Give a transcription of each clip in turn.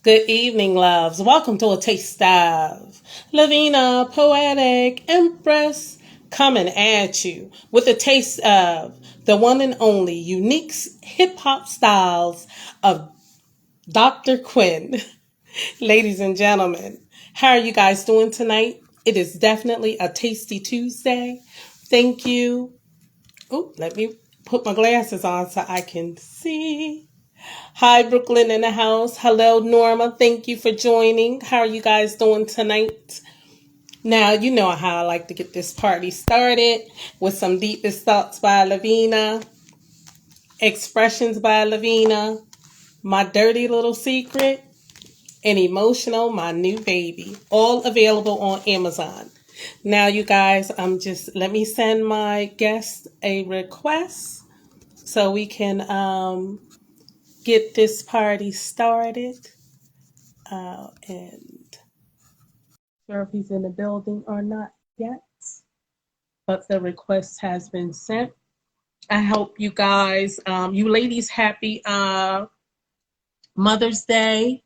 Good evening, loves. Welcome to A Taste of Lavina, Poetic, Empress, coming at you with a taste of the one and only unique hip hop styles of Dr. Quinn. Ladies and gentlemen, how are you guys doing tonight? It is definitely a tasty Tuesday. Thank you. Oh, let me put my glasses on so I can see. Hi, Brooklyn in the house. Hello, Norma. Thank you for joining. How are you guys doing tonight? Now, you know how I like to get this party started with some Deepest Thoughts by Lavina, Expressions by Lavina, My Dirty Little Secret, and Emotional, My New Baby. All available on Amazon. Now, you guys, let me send my guest a request so we can get this party started. And sure if he's in the building or not yet, but the request has been sent. I hope you guys, you ladies, happy Mother's Day.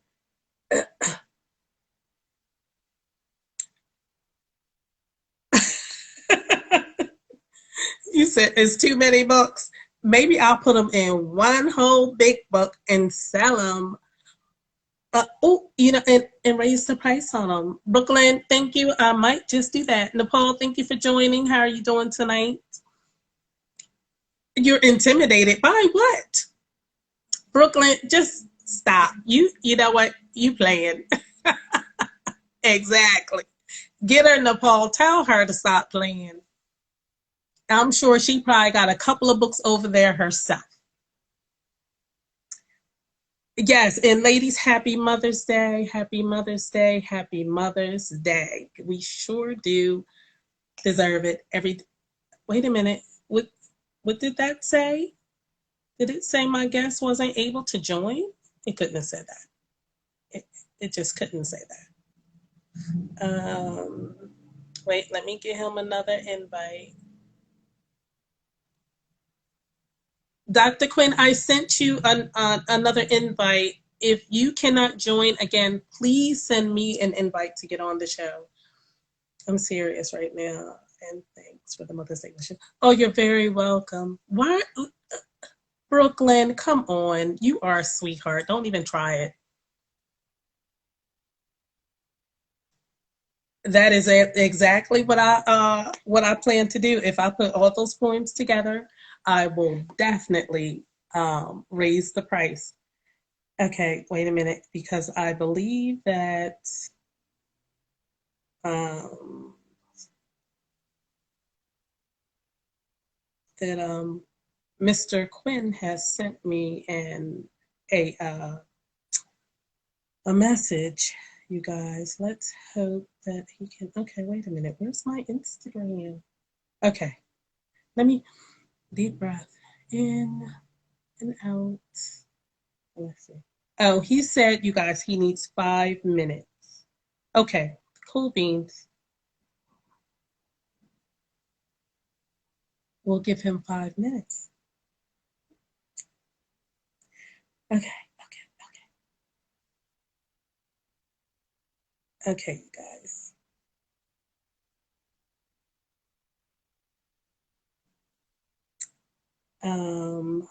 You said it's too many books. Maybe I'll put them in one whole big book and sell them. And raise the price on them. Brooklyn, thank you. I might just do that. Nepal, thank you for joining. How are you doing tonight? You're intimidated by what? Brooklyn, just stop. You know what? You playing. Exactly. Get her, Nepal. Tell her to stop playing. I'm sure she probably got a couple of books over there herself. Yes, and ladies, happy Mother's Day. Happy Mother's Day. Happy Mother's Day. We sure do deserve it. Wait a minute. What did that say? Did it say my guest wasn't able to join? It couldn't have said that. It just couldn't say that. Wait, let me give him another invite. Dr. Quinn, I sent you another invite. If you cannot join again, please send me an invite to get on the show. I'm serious right now. And thanks for the Mother's Day wishes. Oh, you're very welcome. Why, Brooklyn? Come on, you are a sweetheart. Don't even try it. That is exactly what I plan to do. If I put all those poems together, I will definitely raise the price. Okay, wait a minute, because I believe um, that Mr. Quinn has sent me a uh, a message. You guys, let's hope that he can. Okay, wait a minute. Where's my Instagram? Okay, let me deep breath in and out. Let's see. Oh, he said, you guys, he needs 5 minutes. Okay, cool beans. We'll give him 5 minutes. Okay, okay, you guys. Um,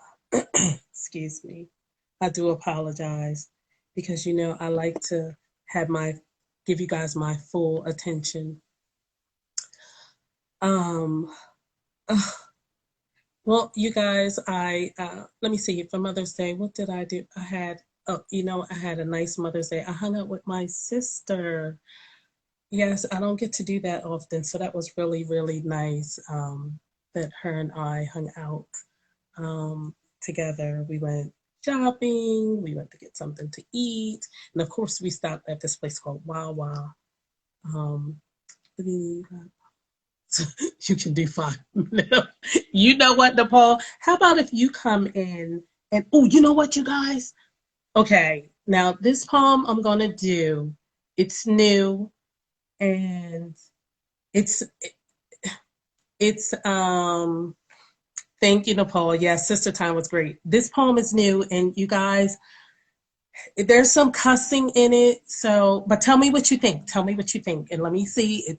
excuse me. I do apologize because I like to have my give you guys my full attention. Um, well, you guys, I let me see. For Mother's Day, what did I do? I had a nice Mother's Day. I hung out with my sister. Yes, I don't get to do that often, so that was really, really nice. That her and I hung out together. We went shopping. We went to get something to eat, and of course, we stopped at this place called Wawa. Um, you can do 5 minutes. You know what, Nepal? How about if you come in and oh, you know what, you guys? Okay, now this poem I'm gonna do. It's new and it's it's thank you, Nepal. Yes, Sister Time was great. This poem is new, and you guys, There's some cussing in it, so but tell me what you think. Tell me what you think, and let me see.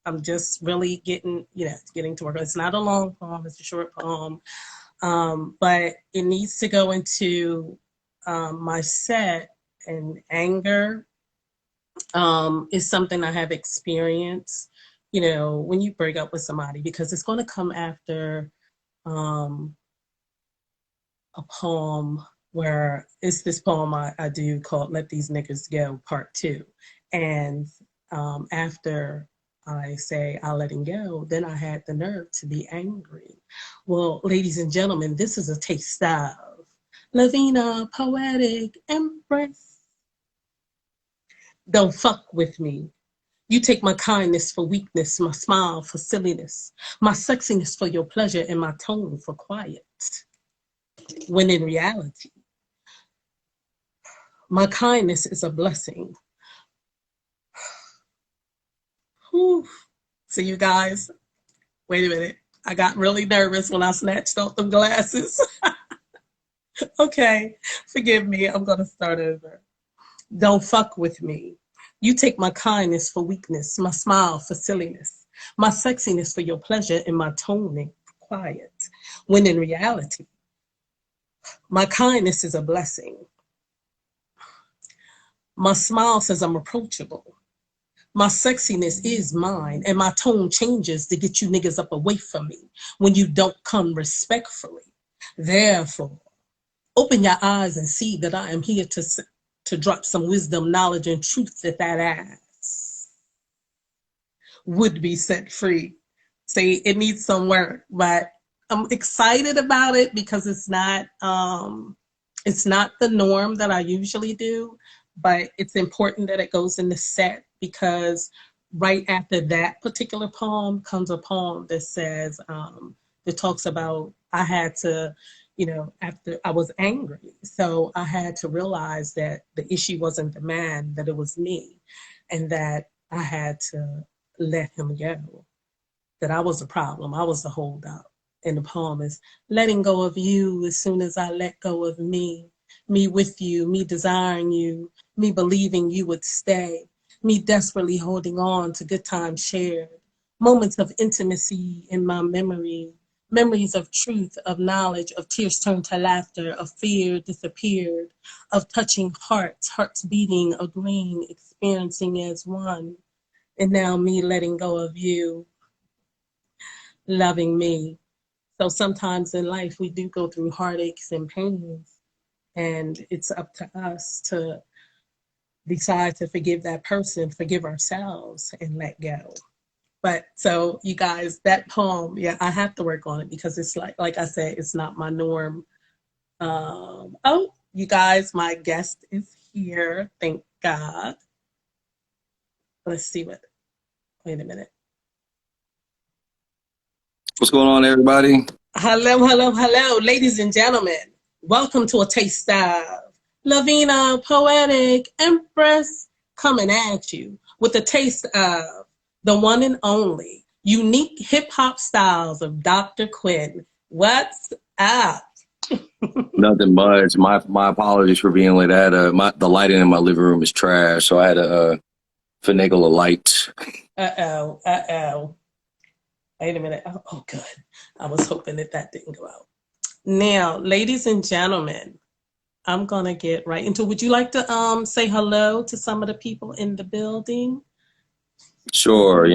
I'm just really getting to work. It's not a long poem; it's a short poem, but it needs to go into my set. And anger is something I have experienced. When you break up with somebody, because it's going to come after um, a poem where it's this poem I do called Let These Niggas Go Part 2. And after I say I let him go, then I had the nerve to be angry. Well, ladies and gentlemen, this is a taste of Lavina, Poetic, Empress. Don't fuck with me. You take my kindness for weakness, my smile for silliness, my sexiness for your pleasure, and my tone for quiet. When in reality, my kindness is a blessing. Whew. So you guys, wait a minute. I got really nervous when I snatched off them glasses. Okay, forgive me. I'm going to start over. Don't fuck with me. You take my kindness for weakness, my smile for silliness, my sexiness for your pleasure, and my toning for quiet. When in reality, my kindness is a blessing. My smile says I'm approachable. My sexiness is mine, and my tone changes to get you niggas up away from me when you don't come respectfully. Therefore, open your eyes and see that I am here to drop some wisdom, knowledge, and truth that ass would be set free. See, it needs some work, but I'm excited about it because it's not the norm that I usually do, but it's important that it goes in the set because right after that particular poem comes a poem that says, that talks about I had to, after I was angry. So I had to realize that the issue wasn't the man, that it was me, and that I had to let him go, that I was the problem. I was the holdup. And the poem is letting go of you as soon as I let go of me with you, me desiring you, me believing you would stay, me desperately holding on to good times shared, moments of intimacy in my memory, memories of truth, of knowledge, of tears turned to laughter, of fear disappeared, of touching hearts, hearts beating, agreeing, experiencing as one. And now me letting go of you, loving me. So sometimes in life we do go through heartaches and pains, and it's up to us to decide to forgive that person, forgive ourselves, and let go. But so you guys, that poem, yeah, I have to work on it because it's like I said, it's not my norm. Oh, you guys, my guest is here. Thank God. Let's see wait a minute. What's going on, everybody? Hello, hello, hello, ladies and gentlemen. Welcome to A Taste of Lavina, Poetic, Empress, coming at you with a taste of the one and only unique hip hop styles of Dr. Quinn. What's up? Nothing much. My apologies for being late. The lighting in my living room is trash, so I had to finagle a light. Uh-oh. Wait a minute. Oh, good. I was hoping that didn't go out. Now, ladies and gentlemen, I'm going to get right into. Would you like to say hello to some of the people in the building? Sure,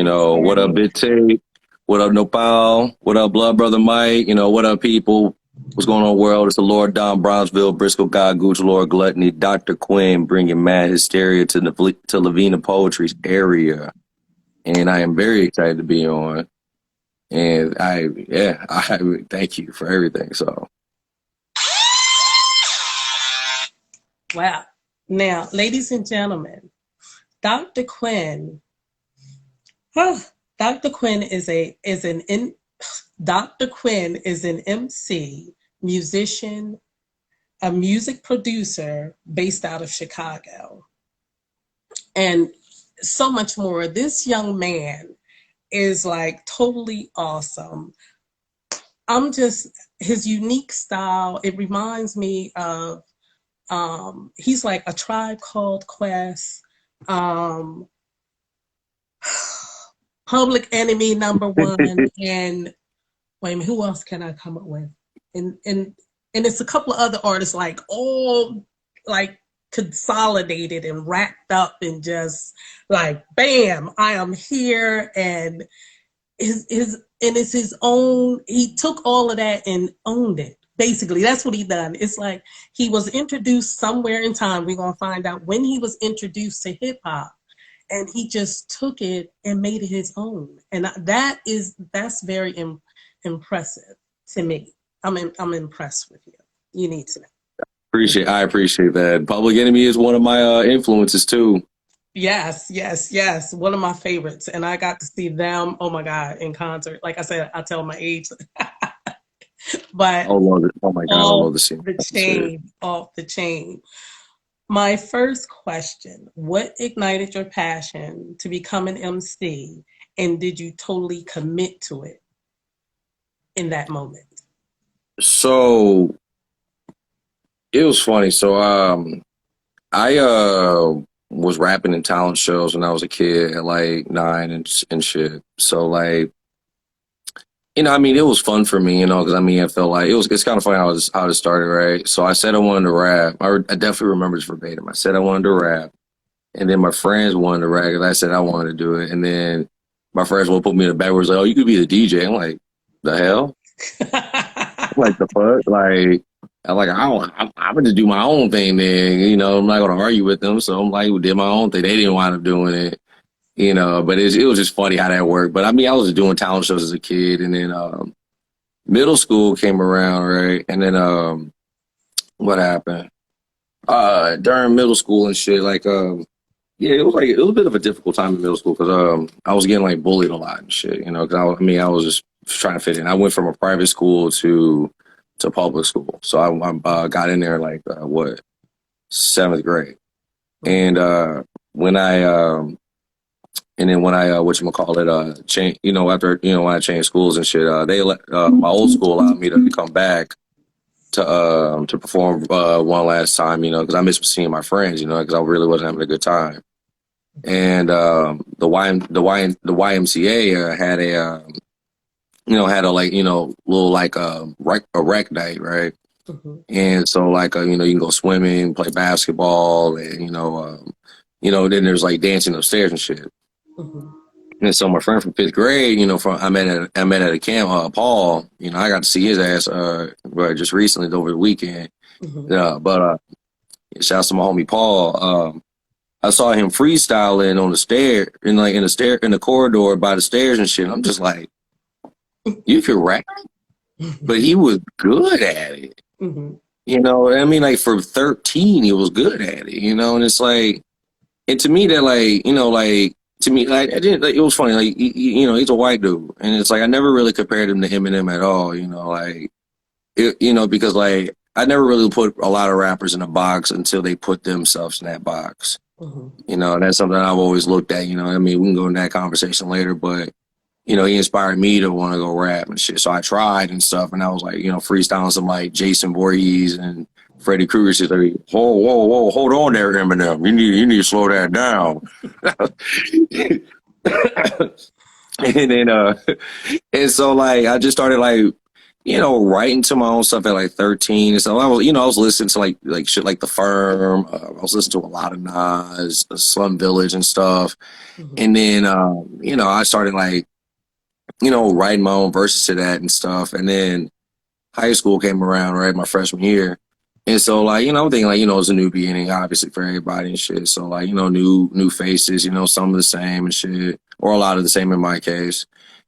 what up, Big T? What up, Nopal? What up, Blood Brother Mike? What up, people? What's going on, world? It's the Lord Don Brownsville, Briscoe God, Gooch, Lord Gluttony, Dr. Quinn, bringing mad hysteria to Lavina Poetry's area. And I am very excited to be on. And I thank you for everything. So. Wow. Now, ladies and gentlemen, Dr. Quinn, Dr. Quinn Dr. Quinn is an MC, musician, a music producer based out of Chicago, and so much more. This young man is like totally awesome. His unique style, it reminds me of He's like A Tribe Called Quest, um, Public Enemy #1, and wait a minute, who else can I come up with? And it's a couple of other artists, like all like consolidated and wrapped up and just like bam, I am here. And it's his own. He took all of that and owned it. Basically, that's what he done. It's like he was introduced somewhere in time. We're gonna find out when he was introduced to hip hop, and he just took it and made it his own. And that's very impressive to me. I'm impressed with you. You need to know. I appreciate that. Public Enemy is one of my influences too. Yes. One of my favorites. And I got to see them, oh my God, in concert. Like I said, I tell my age. But Oh, love it. Oh my God, I love the scene. Off the chain. My first question, what ignited your passion to become an MC? And did you totally commit to it in that moment? So it was funny. So I was rapping in talent shows when I was a kid at like 9 and shit. So like, I mean, it was fun for me, because I mean, I felt like it's kind of funny how it started, right? So I said I wanted to rap. I definitely remember this verbatim. I said I wanted to rap, and then my friends wanted to rap, and I said I wanted to do it, and then my friends would put me in the back where it's like, oh, you could be the DJ. I'm like, the hell? Like the fuck? Like I'm gonna do my own thing then, I'm not gonna argue with them. So I'm like, we did my own thing. They didn't wind up doing it, but it was just funny how that worked. But I mean, I was doing talent shows as a kid, and then middle school came around, right? And then what happened? During middle school and shit, like yeah, it was a bit of a difficult time in middle school because I was getting like bullied a lot and shit, because I was just trying to fit in. I went from a private school to public school, so I got in there like 7th grade, and when I whatchamacallit, change, after when I changed schools and shit, they let my old school allowed me to come back to perform one last time, because I missed seeing my friends, because I really wasn't having a good time. And the YMCA had a like little like a rec night, right? Mm-hmm. And so like you can go swimming, play basketball, and then there's like dancing upstairs and shit. Mm-hmm. And so my friend from 5th grade, I met at a camp, Paul. I got to see his ass just recently over the weekend. Mm-hmm. But shouts to my homie Paul. I saw him freestyling on the stair in the corridor by the stairs and shit. I'm just like, you can rap, but he was good at it. Mm-hmm. I mean, like for 13, he was good at it. And it's like, and to me that like to me like I didn't like it was funny like he's a white dude, and it's like I never really compared him to Eminem at all. Because like I never really put a lot of rappers in a box until they put themselves in that box. Mm-hmm. And that's something I've always looked at. I mean, we can go in that conversation later, but he inspired me to want to go rap and shit. So I tried and stuff, and I was like, freestyling some like Jason Voorhees and Freddy Krueger. She's like, whoa, hold on there, Eminem. You need to slow that down. And then and so like I just started like writing to my own stuff at like 13. And so I was listening to like shit like The Firm. I was listening to a lot of Nas, Slum Village and stuff. Mm-hmm. And then I started like writing my own verses to that and stuff. And then high school came around, right, my freshman year. And so like, I'm thinking like, it's a new beginning, obviously, for everybody and shit. So like, new faces, some of the same and shit, or a lot of the same in my case.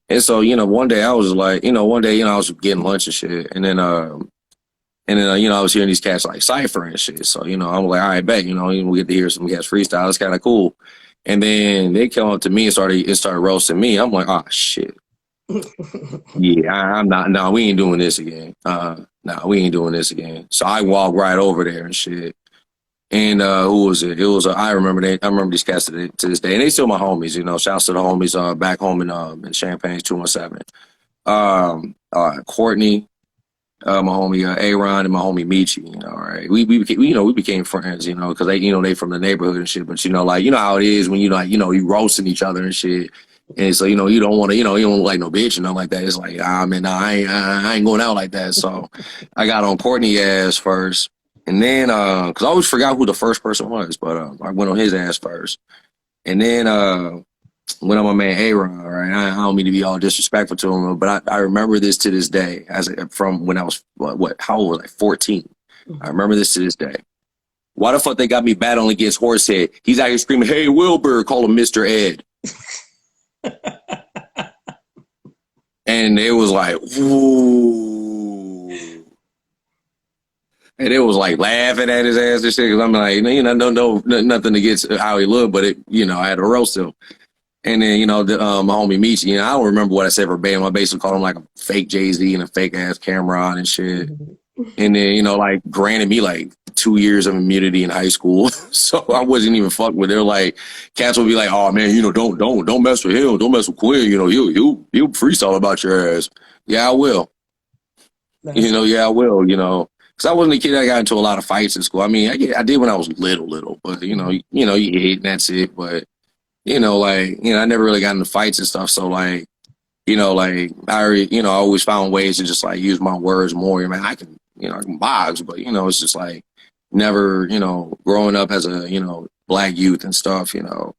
And so, one day I was like, I was getting lunch and shit. And then I was hearing these cats like cypher and shit. So, I'm like, all right, bet, we get to hear some cats freestyle. It's kind of cool. And then they came up to me and started roasting me. I'm like, oh shit. Yeah, I'm not. No, we ain't doing this again. We ain't doing this again. So I walked right over there and shit. And who was it? It was I remember these cats to this day, and they still my homies. Shouts to the homies back home in Champaign 217. Courtney, my homie Aaron and my homie Michi, you know, right? We became friends, you know, because they from the neighborhood and shit. But you know, like you know how it is when you roasting each other and shit. And so you don't want to you don't like no bitch and nothing like that. It's like man, nah, I ain't going out like that. So I got on Courtney ass first, and then because I always forgot who the first person was, but I went on his ass first, and then went on my man Aaron. Right, I don't mean to be all disrespectful to him, but I remember this to this day from when I was how old was I? 14. I remember this to this day. Why the fuck they got me battling against Horsehead? He's out here screaming, "Hey Wilbur," call him Mr. Ed. And it was like, ooh. And it was like laughing at his ass and shit. Cause I'm like, no, nothing against how he looked, but I had to roast him. And then, my homie Michi, I don't remember what I said verbatim. I basically called him like a fake Jay-Z and a fake ass Cameron and shit. And then, like granted me like 2 years of immunity in high school. So I wasn't even fucked with it. They're like, cats would be like, oh man, don't mess with him. Don't mess with Quinn. He'll freestyle about your ass. Yeah, I will. Yeah, I will, Cause I wasn't a kid that got into a lot of fights in school. I mean, I did when I was little, but you hit and that's it. But I never really got into fights and stuff. So like, I always found ways to just like use my words more. I mean, I can box, but it's just like never, growing up as a, black youth and stuff, you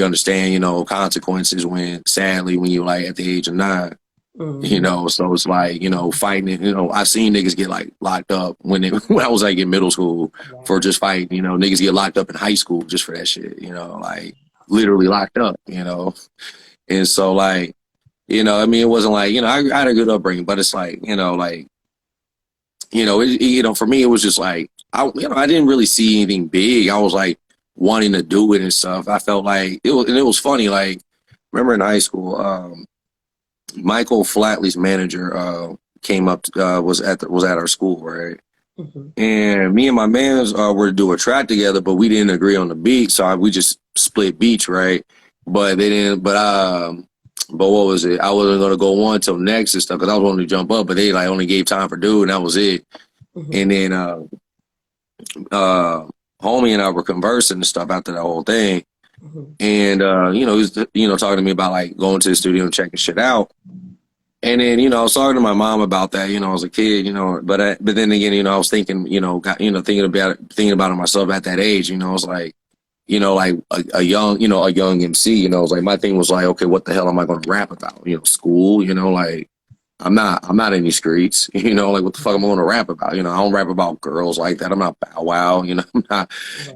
understand, consequences sadly, when you're like at the age of 9, so it's like, fighting it, I've seen niggas get like locked up when I was like in middle school for just fighting, niggas get locked up in high school just for that shit, like literally locked up, and so like, I mean, it wasn't like, I had a good upbringing, but it's like, for me, it was just like, I didn't really see anything big. I was like wanting to do it and stuff. I felt like it was funny. Like, remember in high school, Michael Flatley's manager, came up, was at our school, right? And me and my mans were to do a track together, but we didn't agree on the beat. So we just split beats, right? But they didn't, but what was it? I wasn't going to go on till next and stuff because I was wanting to jump up, but they like only gave time for dude and that was it. And then homie and I were conversing and stuff after that whole thing. And he was talking to me about like going to the studio and checking shit out. And then I was talking to my mom about that, I was a kid, but then again, I was thinking, thinking about it myself at that age, I was like, like a young MC, it was like my thing was like, okay, what the hell am I going to rap about? School, like I'm not in these streets, like what the fuck am I going to rap about? I don't rap about girls like that. I'm not Bow Wow, I'm not,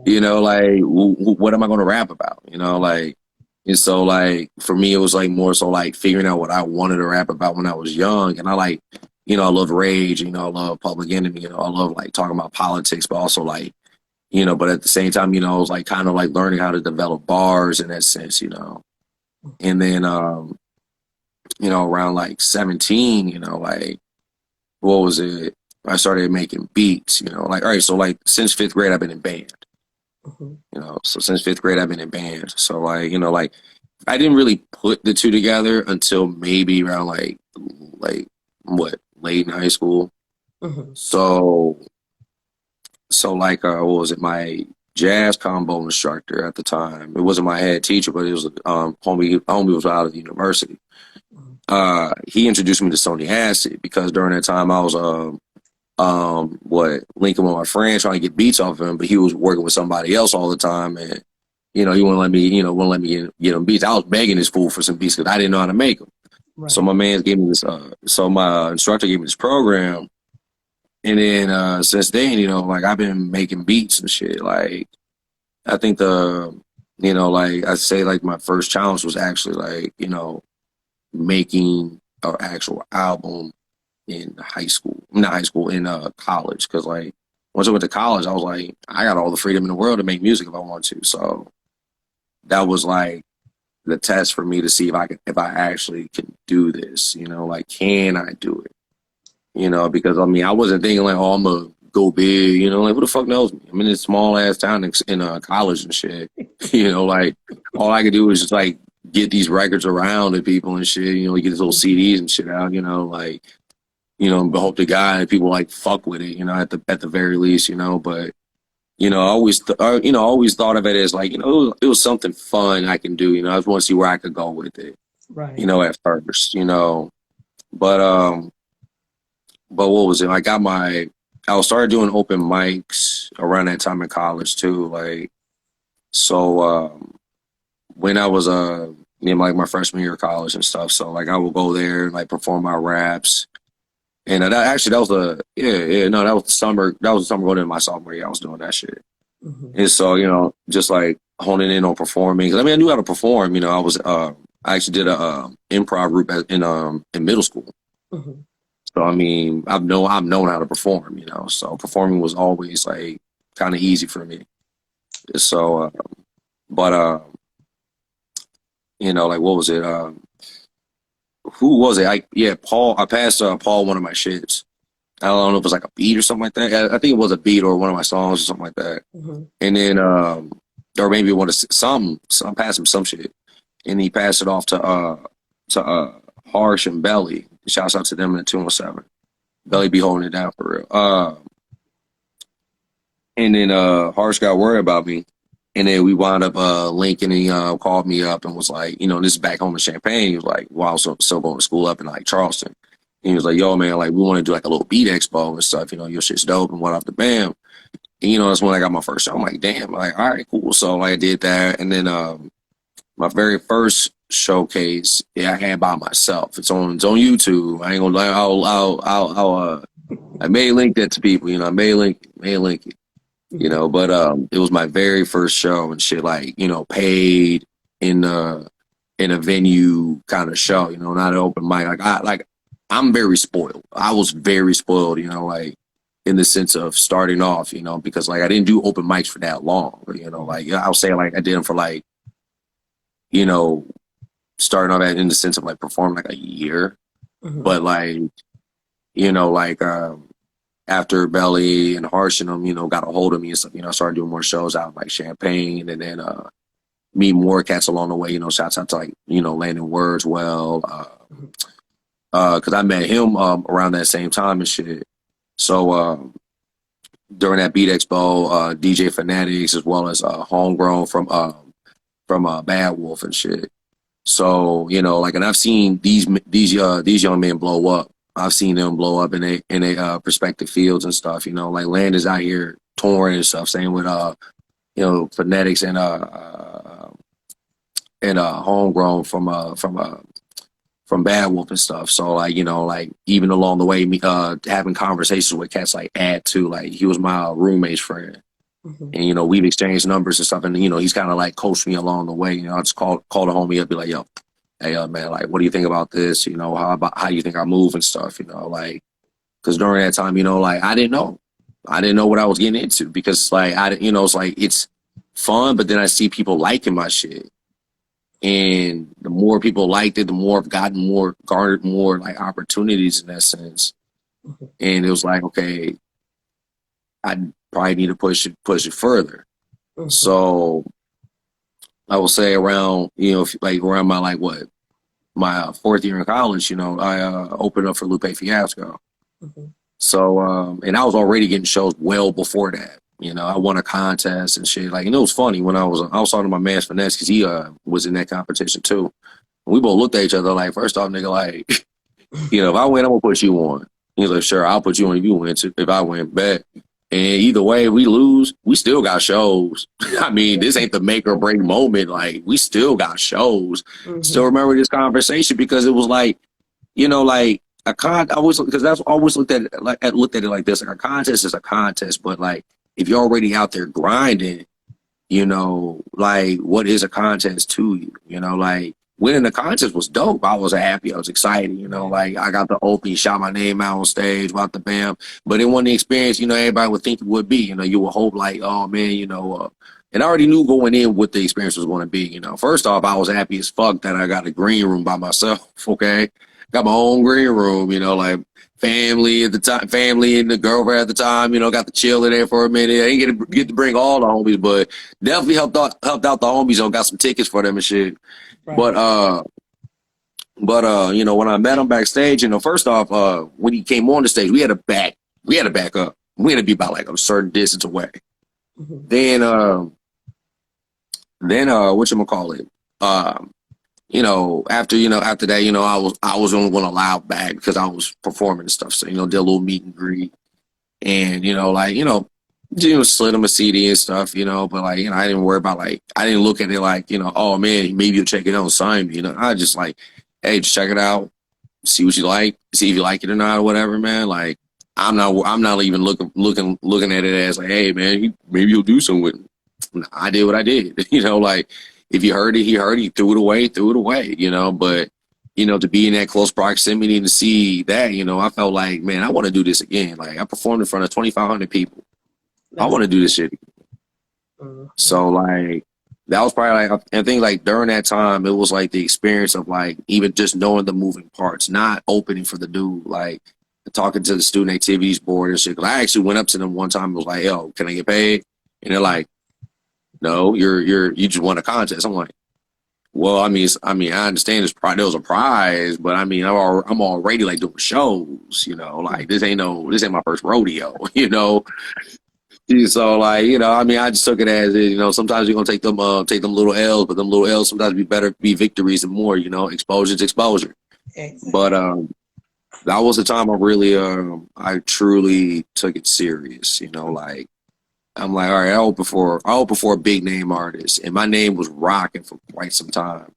like what am I going to rap about? Like, and so like for me, it was like more so like figuring out what I wanted to rap about when I was young, and I like, I love Rage, I love Public Enemy, I love like talking about politics, but also like. But at the same time, it was like kind of like learning how to develop bars in that sense, And then, around like 17, like, what was it? I started making beats, like, all right, so like since 5th grade, I've been in band, so since 5th grade, I've been in band. So like, like I didn't really put the two together until maybe around like what, late in high school. So like, what was it? My jazz combo instructor at the time. It wasn't my head teacher, but it was homie was out of the university. He introduced me to Sony Acid because during that time I was linking with my friend trying to get beats off of him, but he was working with somebody else all the time, and he wouldn't let me get him beats. I was begging this fool for some beats because I didn't know how to make them. Right. So my man gave me this. So my instructor gave me this program. And then since then, like I've been making beats and shit. Like I think like I'd say like my first challenge was actually like, making an actual album in high school. Not high school, in college. Cause like once I went to college, I was like, I got all the freedom in the world to make music if I want to. So that was like the test for me to see if I actually can do this, like can I do it? Because I mean, I wasn't thinking like, oh, I'm gonna go big, like who the fuck knows me? I'm in this small ass town in college and shit, like all I could do was just like get these records around to people and shit, get these little CDs and shit out, like you know, but hope to God and people like fuck with it, you know, at the very least, you know. But you know, I always thought of it as like, you know, it was something fun I can do. You know, I just want to see where I could go with it. You Right. know, at first, you know, but but what was it? I started doing open mics around that time in college too. Like, so when I was in like my freshman year of college and stuff, so like I would go there and like perform my raps. And that was that was the summer. That was the summer going into my sophomore year. I was doing that shit. Mm-hmm. And so, you know, just like honing in on performing. Because I mean, I knew how to perform. You know, I actually did a improv group in middle school. Mm-hmm. So I mean, I've known how to perform. You know, so performing was always like kind of easy for me. So, but you know, like what was it? Who was it? Paul. I passed Paul one of my shits. I don't know if it was like a beat or something like that. I think it was a beat or one of my songs or something like that. Mm-hmm. And then, or maybe one of some passed him some shit, and he passed it off to Harsh and Belly. Shouts out to them in the 217. Belly be holding it down for real. And then Harsh got worried about me, and then we wound up linking. And he called me up and was like, you know, this is back home in Champaign. He was like, well, I was still going to school up in like Charleston. And he was like, yo, man, like we want to do like a little beat expo and stuff. You know, your shit's dope and what up the bam. And, you know, that's when I got my first show. I'm like, damn, like, all right, cool. So like, I did that, and then my very first showcase, I had by myself. It's on YouTube. I ain't gonna lie. I may link that to people. You know, I may link it. You know, but it was my very first show and shit. Like, you know, paid in a venue kind of show. You know, not an open mic. I'm very spoiled. I was very spoiled. You know, like in the sense of starting off. You know, because like I didn't do open mics for that long. You know, like I'll say like I did them for like, you know, starting off in the sense of like performing like a year. Mm-hmm. But like, you know, like after Belly and Harsh and them, you know, got a hold of me and stuff, you know, I started doing more shows out in like Champaign, and then meet more cats along the way, you know, shouts out to like, you know, Landon Words because I met him around that same time and shit. So during that Beat Expo, DJ Fanatics as well as Homegrown from Bad Wolf and shit. So, you know, like, and I've seen these young men blow up. I've seen them blow up in a respective fields and stuff. You know, like Landon's out here touring and stuff. Same with you know, Phonetics and Homegrown from Bad Wolf and stuff. So like, you know, like even along the way, me having conversations with cats like Ad too. Like he was my roommate's friend. Mm-hmm. And, you know, we've exchanged numbers and stuff. And, you know, he's kind of like coached me along the way. You know, I just call the homie up, be like, yo, hey, man, like, what do you think about this? You know, how you think I move and stuff, you know, like, because during that time, you know, like, I didn't know what I was getting into because, like, you know, it's like, it's fun, but then I see people liking my shit. And the more people liked it, the more I've garnered more, like, opportunities in that sense. Mm-hmm. And it was like, okay, I probably need to push it further. Mm-hmm. So I will say around, you know, like around my fourth year in college, you know, I opened up for Lupe Fiasco. Mm-hmm. So, and I was already getting shows well before that. You know, I won a contest and shit. Like, and it was funny when I was talking to my man Finesse because he was in that competition too. We both looked at each other like, first off, nigga, like, you know, if I win, I'm gonna put you on. He's like, sure, I'll put you on if you win. If I win, bet. And either way, we lose, we still got shows. I mean, this ain't the make or break moment. Like, we still got shows. Mm-hmm. Still remember this conversation because it was like, you know, like because that's always looked at it like this. Like a contest is a contest, but like if you're already out there grinding, you know, like what is a contest to you? You know, like winning the contest was dope. I was happy. I was excited. You know, like I got the open, shot my name out on stage, about the bam. But it wasn't the experience, you know, everybody would think it would be. You know, you would hope like, oh man, you know, and I already knew going in what the experience was going to be. You know, first off, I was happy as fuck that I got a green room by myself. Okay, got my own green room. You know, like family and the girlfriend at the time. You know, got to chill in there for a minute. I didn't get to bring all the homies, but definitely helped out the homies. Got some tickets for them and shit. Right. But But you know, when I met him backstage, you know, first off, when he came on the stage, we had to back up. We had to be about like a certain distance away. Mm-hmm. Then whatchamacallit? Um, after that, I was only going to allow back because I was performing and stuff. So, did a little meet and greet and, slid him a CD and stuff, but like, I didn't worry about like, I didn't look at it like, oh man, maybe you'll check it out and sign me, I just like, hey, just check it out, see what you like, see if you like it or not or whatever, man. Like, I'm not even looking at it as like, hey man, maybe you'll do something with it. I did what I did, like if you heard it, he heard it, he threw it away, but to be in that close proximity and to see that, I felt like, man, I want to do this again. Like I performed in front of 2,500 people. I That's want to do this shit. mm-hmm. So like that was probably like, and I think like during that time, it was like the experience of like even just knowing the moving parts, not opening for the dude, like talking to the student activities board and shit. 'Cause I actually went up to them one time and was like, yo, can I get paid? And they're like, no, you just won a contest. I'm like, well, I understand there was a prize, but I mean, I'm already like doing shows, like this ain't my first rodeo, So like, I just took it as, sometimes you're gonna take them little L's, but them little L's sometimes be victories and more, exposure's exposure. Exactly. But that was the time I truly took it serious, like I'm like, all right, I opened for a big name artist, and my name was rocking for quite some time.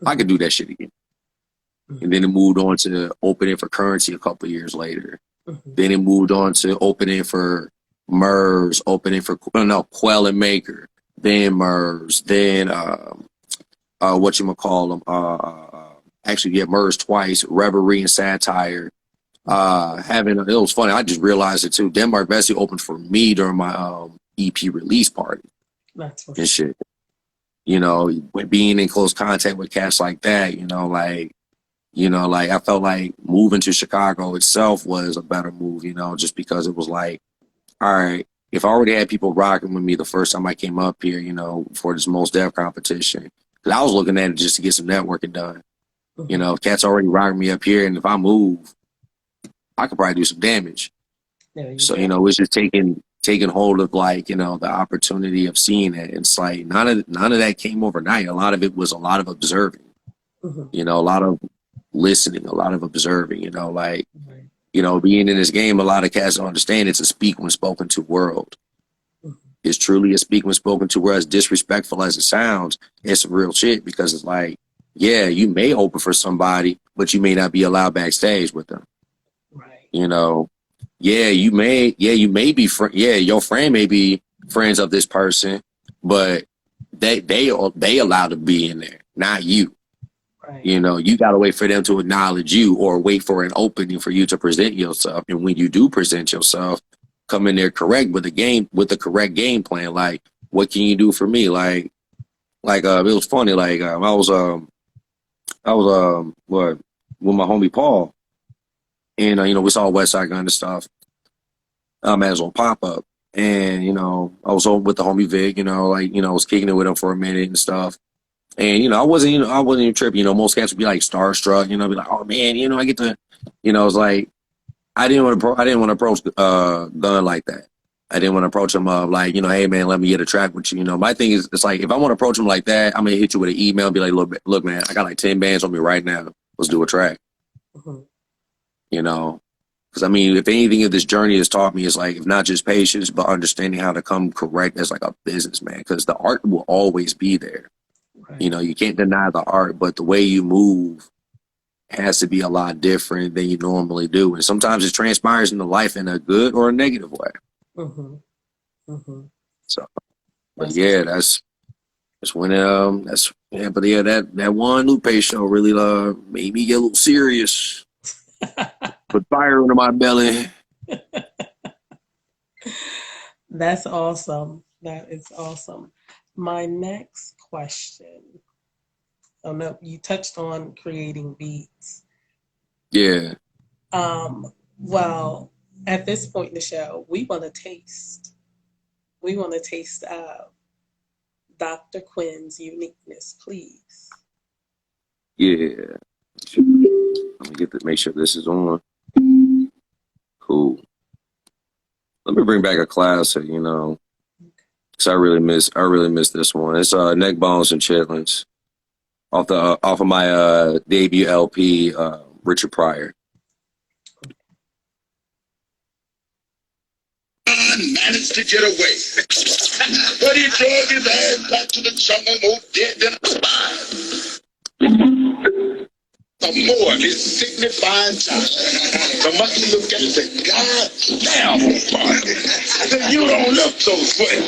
I could do that shit again. Mm-hmm. And then it moved on to opening for Currency a couple of years later. Mm-hmm. Then it moved on to opening for Murs, opening for Quell and Maker, then Murs, then whatchamacallit, actually yeah, Murs twice, Reverie and Satire. It was funny, I just realized it too. Denmark Vesey opened for me during my EP release party That's and what's shit. With being in close contact with cats like that, like I felt like moving to Chicago itself was a better move, just because it was like, all right, if I already had people rocking with me the first time I came up here, for this most deaf competition, because I was looking at it just to get some networking done. mm-hmm. Cats already rocking me up here, and if I move, I could probably do some damage. There you So, go. it's just taking hold of like, the opportunity of seeing it. It's like none of that came overnight. A lot of it was a lot of observing, Mm-hmm. a lot of listening, a lot of observing, like, Right. being in this game, a lot of cats don't understand it's a speak when spoken to world. Mm-hmm. It's truly a speak when spoken to world. As disrespectful as it sounds, it's some real shit because it's like, yeah, you may open for somebody, but you may not be allowed backstage with them. Right. Yeah, you may be, your friend may be friends of this person, but they allowed to be in there, not you. Right. You got to wait for them to acknowledge you or wait for an opening for you to present yourself. And when you do present yourself, come in there correct with the correct game plan. Like, what can you do for me? It was funny. Like, what with my homie Paul, and we saw West Side Gun and stuff. As on pop up, and I was on with the homie Vic. I was kicking it with him for a minute and stuff. And I wasn't even tripping. Most cats would be like starstruck. Be like, oh man, I get to, it's like I didn't want to approach Gunn like that. I didn't want to approach him like, hey man, let me get a track with you. My thing is, it's like if I want to approach him like that, I'm gonna hit you with an email and be like, look, man, I got like 10 bands on me right now. Let's do a track. Mm-hmm. Because I mean, if anything of this journey has taught me is like, if not just patience, but understanding how to come correct as like a businessman. Because the art will always be there. Right. You can't deny the art, but the way you move has to be a lot different than you normally do. And sometimes it transpires into life in a good or a negative way. Mm-hmm. Mm-hmm. So, but That's what's yeah, that's when but yeah, that one Lupe show really made me get a little serious. Put fire under my belly. That's awesome. That is awesome. My next question. Oh no, you touched on creating beats. Yeah. Well, at this point in the show, we want to taste. We want to taste Dr. Quinn's uniqueness, please. Yeah. Let me make sure this is on. Cool. Let me bring back a classic, you know, because I really miss this one. It's Neck Bones and Chitlins off of my debut LP, Richard Pryor. Managed to get away, but he drove his ass back to the jungle more dead than alive. The morgue is signifying time. The monkey looked at it and said, God damn, boy. I said, you don't look so sweet.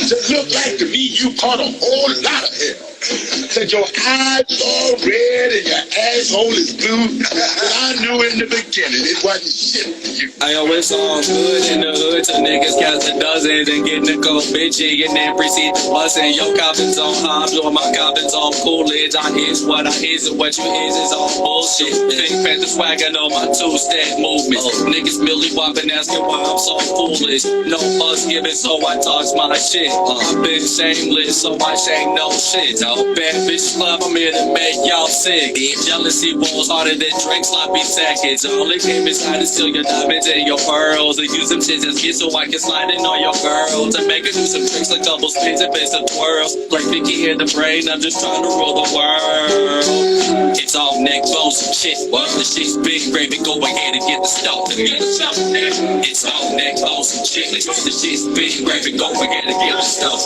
Just look like to me you caught a whole lot of hell. Said your eyes are red and your asshole is blue. Said I knew in the beginning it wasn't shit for you. I always saw good in the hood till niggas cast a dozens and getting a cold bitchy and then proceed to bustin'. Your coppins on Hobbs or my coppins on Coolidge. I is what I is and what you is all bullshit. Big Panther swagger on my two-step movements. Niggas merely whopping asking why I'm so foolish. No us giving so I talk my shit. I've been shameless so I shame no shit. Bad bitch love, I'm here to make y'all sick. Jealousy walls harder than Drake sloppy seconds. All it came inside is steal your diamonds and your pearls. And use them shits as gifts so I can slide in on your girl. To make her do some tricks, a couple spins and bits of twirls. Like Vicky in the brain, I'm just trying to rule the world. It's all neck, bones, and shit. What? The shit's big, gravy, go ahead and get the stuff. It's all neck, bones, and shit. The shit's big, gravy, go ahead and get the stuff.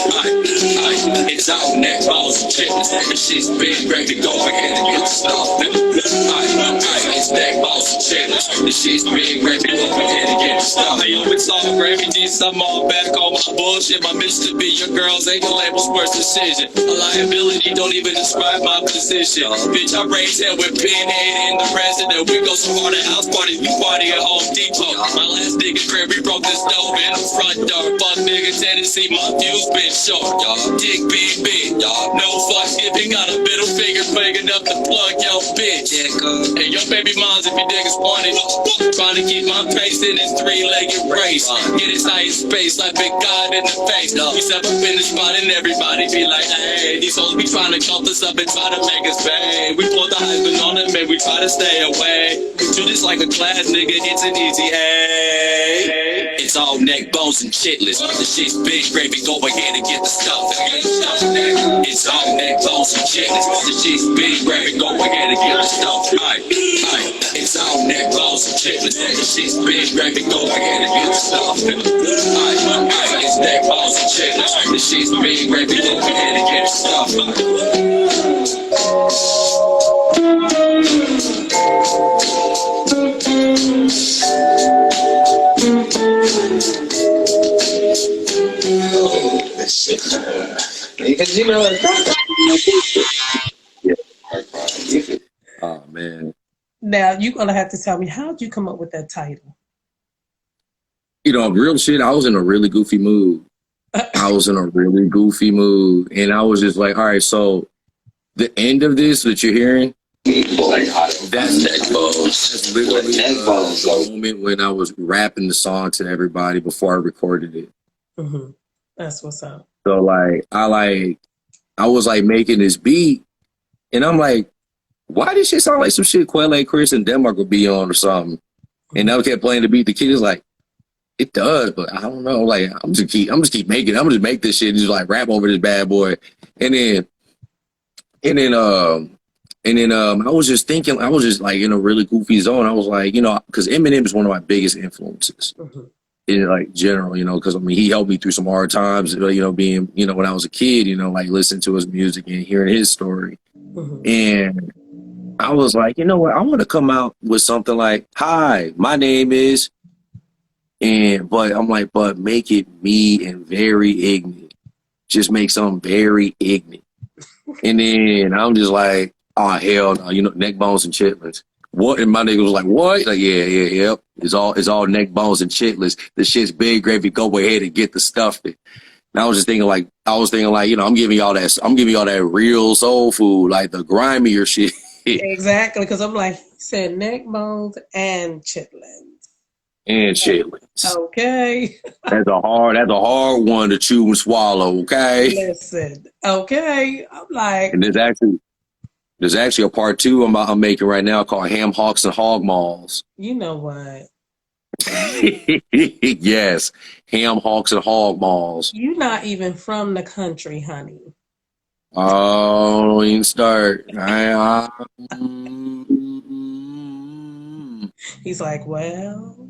It's all neck, bones, and shit. The shit's big, gravy, go ahead and get the stuff. It's neck, bones, and shit. The shit's big, gravy, go ahead and get the stuff. Yo, it's all gravy, Jesus, I'm all back on my bullshit. My mission to be your girl's ain't the label's worst decision. A liability don't even describe my position. Bitch, I raised hell with pinhead in the resident. We go so hard at house parties, we party at Home Depot. My last nigga crib, we broke the stove in the front door. Fuck nigga Tennessee, my fuse been short. Y'all dick big, y'all no fuck skipping. Got a middle finger big enough to plug your bitch. And your baby moms if you niggas wanted. Trying to keep my pace in this three-legged race. Get inside his space like Big God in the face. We step up in the spot and everybody be like, hey, these hoes be trying to cult us up and try to make us pay. We pull the husband on them and we try to stay away. We do this like a class, nigga, it's an easy A. It's all neck, bones, and chitlins. The shit's big, gravy, go ahead and get the stuff. It's all neck, bones, and chitlins. The shit's big, gravy, go ahead and get the stuff. It's all neck, bones, and chitlins. The shit's big, gravy, go ahead and get the stuff. It's neck, bones, and chitlins. The shit's big, gravy, go ahead and get the stuff. Because you know Oh man. Now you're gonna have to tell me, how'd you come up with that title? You know, real shit, I was in a really goofy mood. And I was just like, all right, so the end of this that you're hearing, that's neck bones. That's literally the moment when I was rapping the song to everybody before I recorded it. Mm-hmm. That's what's up. So I was like making this beat, and I'm like, why this shit sound like some shit Quelle, Chris, and Denmark would be on or something? And I kept playing the beat. The kid is like, it does, but I don't know. Like, I'm just keep making it. I'm just make this shit and just like rap over this bad boy. And then I was just thinking, I was just like in a really goofy zone. I was like, you know, because Eminem is one of my biggest influences. Mm-hmm. In like general, you know, because I mean, he helped me through some hard times, you know, being, you know, when I was a kid, you know, like listening to his music and hearing his story. Mm-hmm. And I was like, you know what, I want to come out with something like, hi, my name is, but I'm like, but make it me and very ignorant. Just make something very ignorant. And then I'm just like, oh, hell no, you know, neck bones and chitlins. What? And my nigga was like, what? Like, yep. It's all neck bones and chitlins. The shit's big gravy. Go ahead and get the stuffing. And I was thinking like, you know, I'm giving y'all that real soul food, like the grimier shit. Exactly, because I'm like, he said neck bones and chitlins. And chitlins. Okay. That's a hard one to chew and swallow. Okay. Listen. Okay. I'm like, and there's actually There's actually a part 2 I'm making right now called Ham Hocks and Hog Malls. You know what? Yes, Ham Hocks and Hog Malls. You're not even from the country, honey. Oh, don't even start. He's like, well,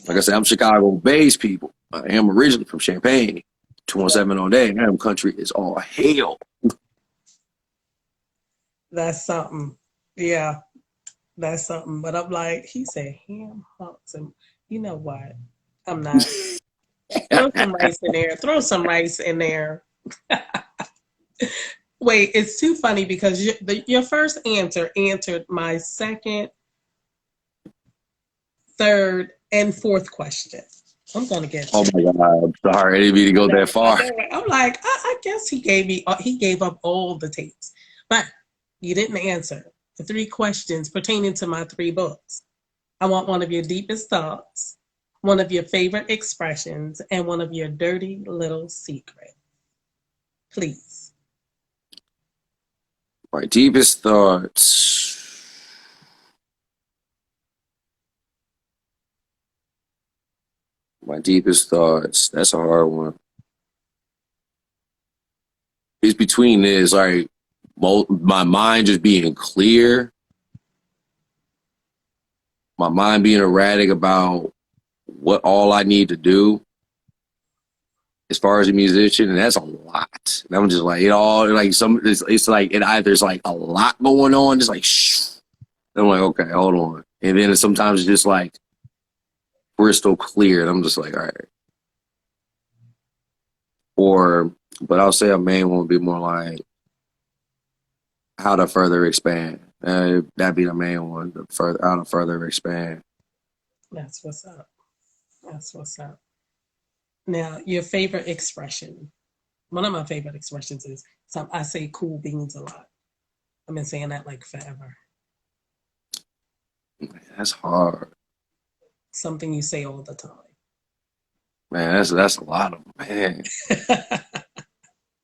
Like I said, I'm Chicago-based people. I am originally from Champaign. 217 on that. Ham country is all hell. that's something. Yeah, that's something. But I'm like, he said ham hocks, and you know what? I'm not. Throw some rice in there. Throw some rice in there. Wait, it's too funny because your first answer answered my second, third, and fourth question. I'm gonna get. Oh my God! I'm sorry, I didn't mean to go that far. I'm like, I guess he gave up all the tapes, but you didn't answer the 3 questions pertaining to my 3 books. I want one of your deepest thoughts, one of your favorite expressions, and one of your dirty little secrets. Please. My deepest thoughts. My deepest thoughts. That's a hard one. It's between this, like, my mind just being clear, my mind being erratic about what all I need to do as far as a musician, and that's a lot. And I'm just like, it's like it either's like a lot going on, just like shh. I'm like, okay, hold on. And then sometimes it's just like crystal clear, and I'm just like, all right. But I'll say a main one would be more like how to further expand. That'd be the main one. How to further expand. That's what's up. That's what's up. Now, your favorite expression. One of my favorite expressions is I say cool beans a lot. I've been saying that like forever. That's hard. Something you say all the time. Man, that's a lot of man.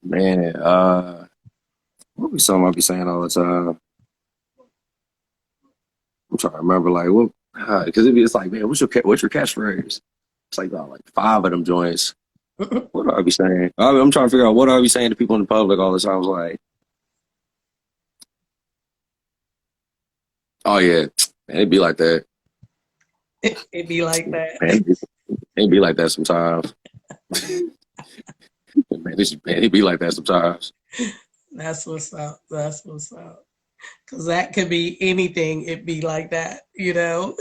Man, what be something I be saying all the time? I'm trying to remember, like, what? Because it's like, man, what's your catchphrase? It's like, like 5 of them joints. What do I be saying? I'm trying to figure out what do I be saying to people in the public all the time. I was like, oh yeah, man, it'd be like that. It'd be like that. Man, it'd be like that sometimes. Man, it'd be like that sometimes. That's what's up. That's what's up. Because that could be anything. It'd be like that, you know?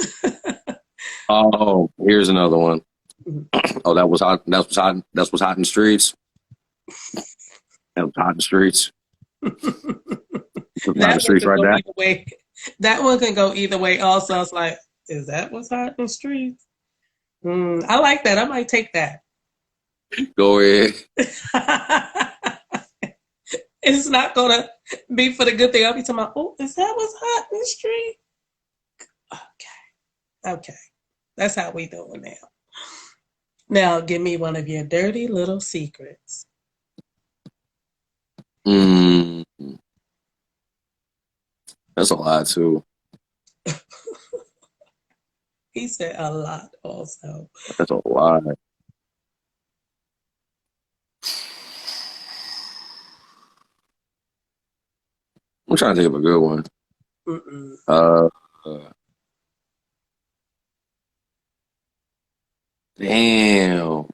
Oh, here's another one. Oh, that was hot. That's what's hot in the streets. That was hot in the streets. That one can go either way. Also, I was like, is that what's hot in the streets? I like that. I might take that. Go ahead. It's not gonna be for the good thing. I'll be talking about, oh, is that what's hot in the street? Okay. That's how we doing now. Now, give me one of your dirty little secrets. That's a lot too. He said a lot also. That's a lot. I'm trying to think of a good one. Damn.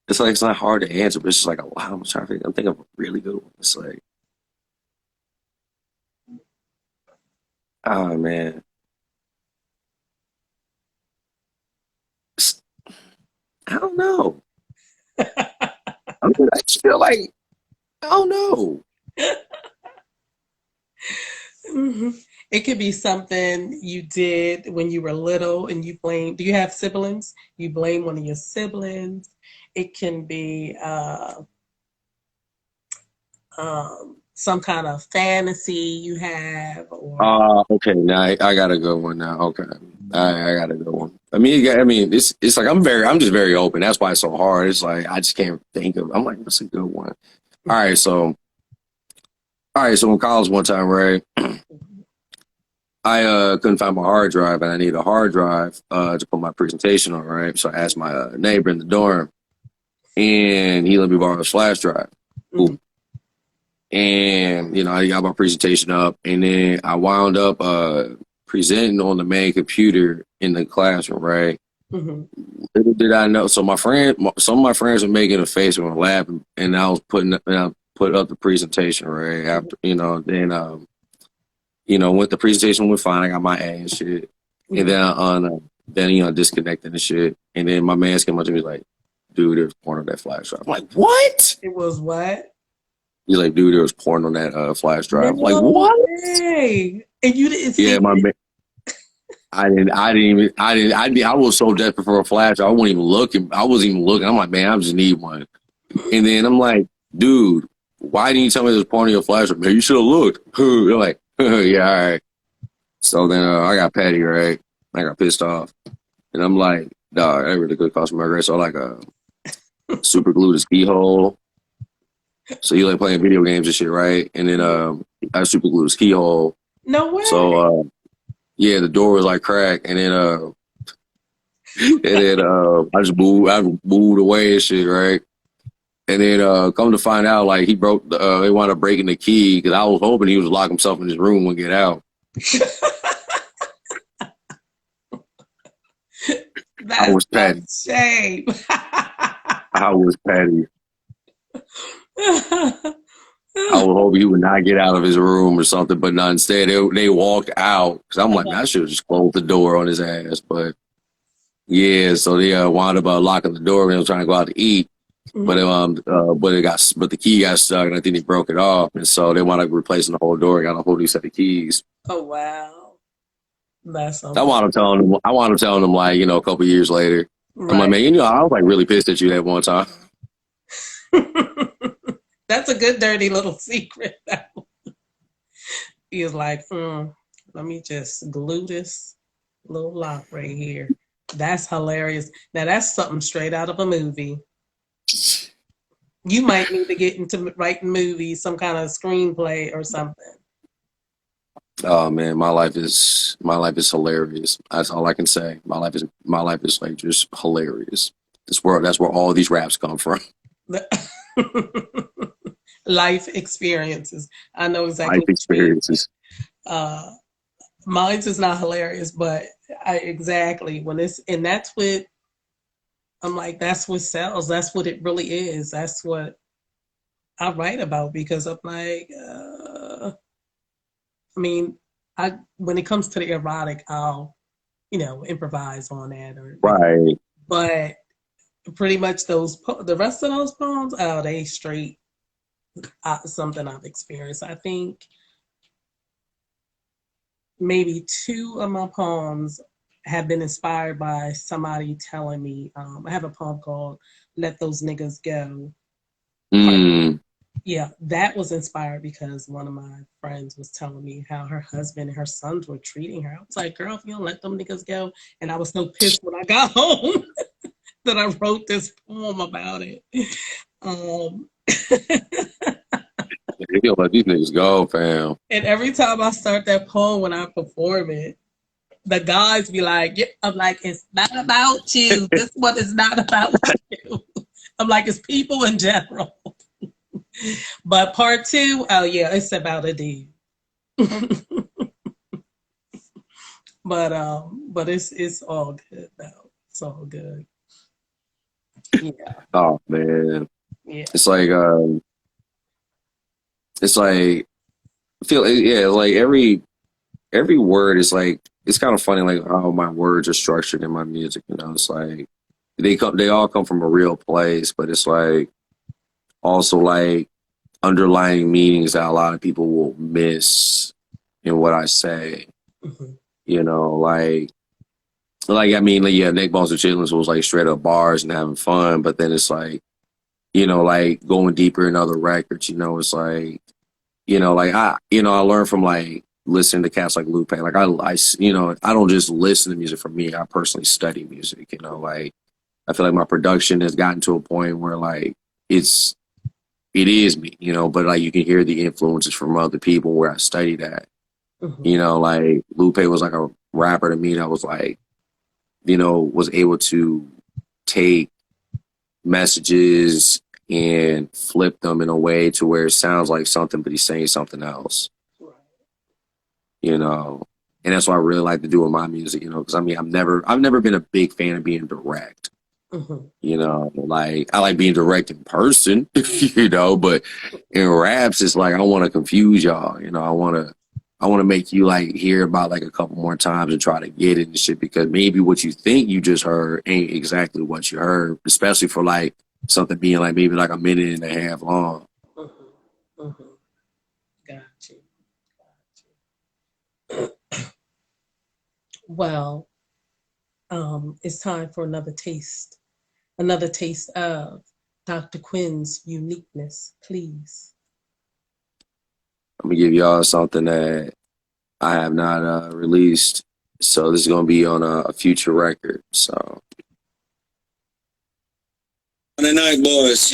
It's like, it's not hard to answer, but it's just like a lot. I'm trying to think. I'm thinking of a really good one. It's like, oh man. I don't know. I just feel like, I don't know. It could be something you did when you were little and you blame. Do you have siblings? You blame one of your siblings. It can be some kind of fantasy you have. Or Okay, now I got a good one now. Okay. I got a good one. it's like I'm just very open. That's why it's so hard. It's like I just can't think of. I'm like, what's a good one? All right, so in college one time, right? I couldn't find my hard drive, and I needed a hard drive to put my presentation on, right? So I asked my neighbor in the dorm, and he let me borrow his flash drive. Cool. And I got my presentation up, and then I wound up presenting on the main computer in the classroom, right? Little did I know. So some of my friends were making a face and were laughing, and I was put up the presentation, right? After then with the presentation went fine. I got my A and shit, and then disconnected and shit, and then my man came up to me like, "Dude, there's porn on that flash drive." I'm like, "What?" It was what? He's like, "Dude, there was porn on that flash drive." I'm No like, "What?" way. And you didn't see Yeah, my man. I was so desperate for a flash. I wasn't even looking. I'm like, man, I just need one. And then I'm like, dude, why didn't you tell me there's porn on your flash? Man, you should have looked. They're like, yeah, all right. So then I got petty, right? I got pissed off. And I'm like, dog, that really good customer, right? So like super glue this keyhole. So you like playing video games and shit, right? And then I super glued this keyhole. No way. So yeah, the door was like cracked, and then I just moved away and shit, right? And then come to find out, like he broke they wound up breaking the key because I was hoping he was lock himself in his room and get out. I was petty. Shame. I was petty. I was hoping he would not get out of his room or something, but not. Instead, they walked out because I'm like, man, I should have just closed the door on his ass. But yeah, so they wound up locking the door when they were trying to go out to eat. But the key got stuck, and I think they broke it off, and so they wound up replacing the whole door and got a whole new set of keys. Oh wow, that's something. I wound up telling them like a couple years later. Right. I'm like, man, I was like really pissed at you that one time. That's a good dirty little secret. He was like, let me just glue this little lock right here. That's hilarious. Now that's something straight out of a movie. You might need to get into writing movies, some kind of screenplay or something. Oh man, my life is hilarious. That's all I can say. My life is like just hilarious. That's where all these raps come from. Life experiences. I know exactly. Life experiences. Mine's is not hilarious, but exactly when that's what I'm like. That's what sells. That's what it really is. That's what I write about because I'm like. When it comes to the erotic, I'll improvise on that right. But pretty much the rest of those poems, they straight. Something I've experienced. I think maybe 2 of my poems have been inspired by somebody telling me. I have a poem called "Let Those Niggas Go." Yeah, that was inspired because one of my friends was telling me how her husband and her sons were treating her. I was like, girl, if you don't let them niggas go. And I was so pissed when I got home that I wrote this poem about it. You don't let these niggas go, fam. And every time I start that poem when I perform it, the guys be like, I'm like, it's not about you. This one is not about you. I'm like, it's people in general. But part 2, oh yeah, it's about a dude. But it's all good though. It's all good. Yeah. Oh man. Yeah. It's like I feel like every word is like it's kind of funny like how my words are structured in my music. It's like they all come from a real place, but it's like also like underlying meanings that a lot of people will miss in what I say. Neck Bones and Chitlins was like straight up bars and having fun, but then it's like like going deeper in other records, it's like I learned from like listening to cats like Lupe. Like you know, I don't just listen to music for me. I personally study music. You know, like I feel like my production has gotten to a point where like it is me. You know, but like you can hear the influences from other people where I studied at. You know, like Lupe was like a rapper to me that was like, you know, was able to take messages and flip them in a way to where it sounds like something, but he's saying something else. You know, and that's what I really like to do with my music. You know, because I mean, I've never been a big fan of being direct. You know, like I like being direct in person. You know, but in raps, it's like I want to confuse y'all. You know, I want to make you like hear about like a couple more times and try to get it and shit, because maybe what you think you just heard ain't exactly what you heard, especially for like something being like maybe like a minute and a half long. Got you. Well, it's time for another taste of Dr. Quinn's uniqueness, please. I'm gonna give y'all something that I have not released, so this is gonna be on a future record. So, On the night, boys.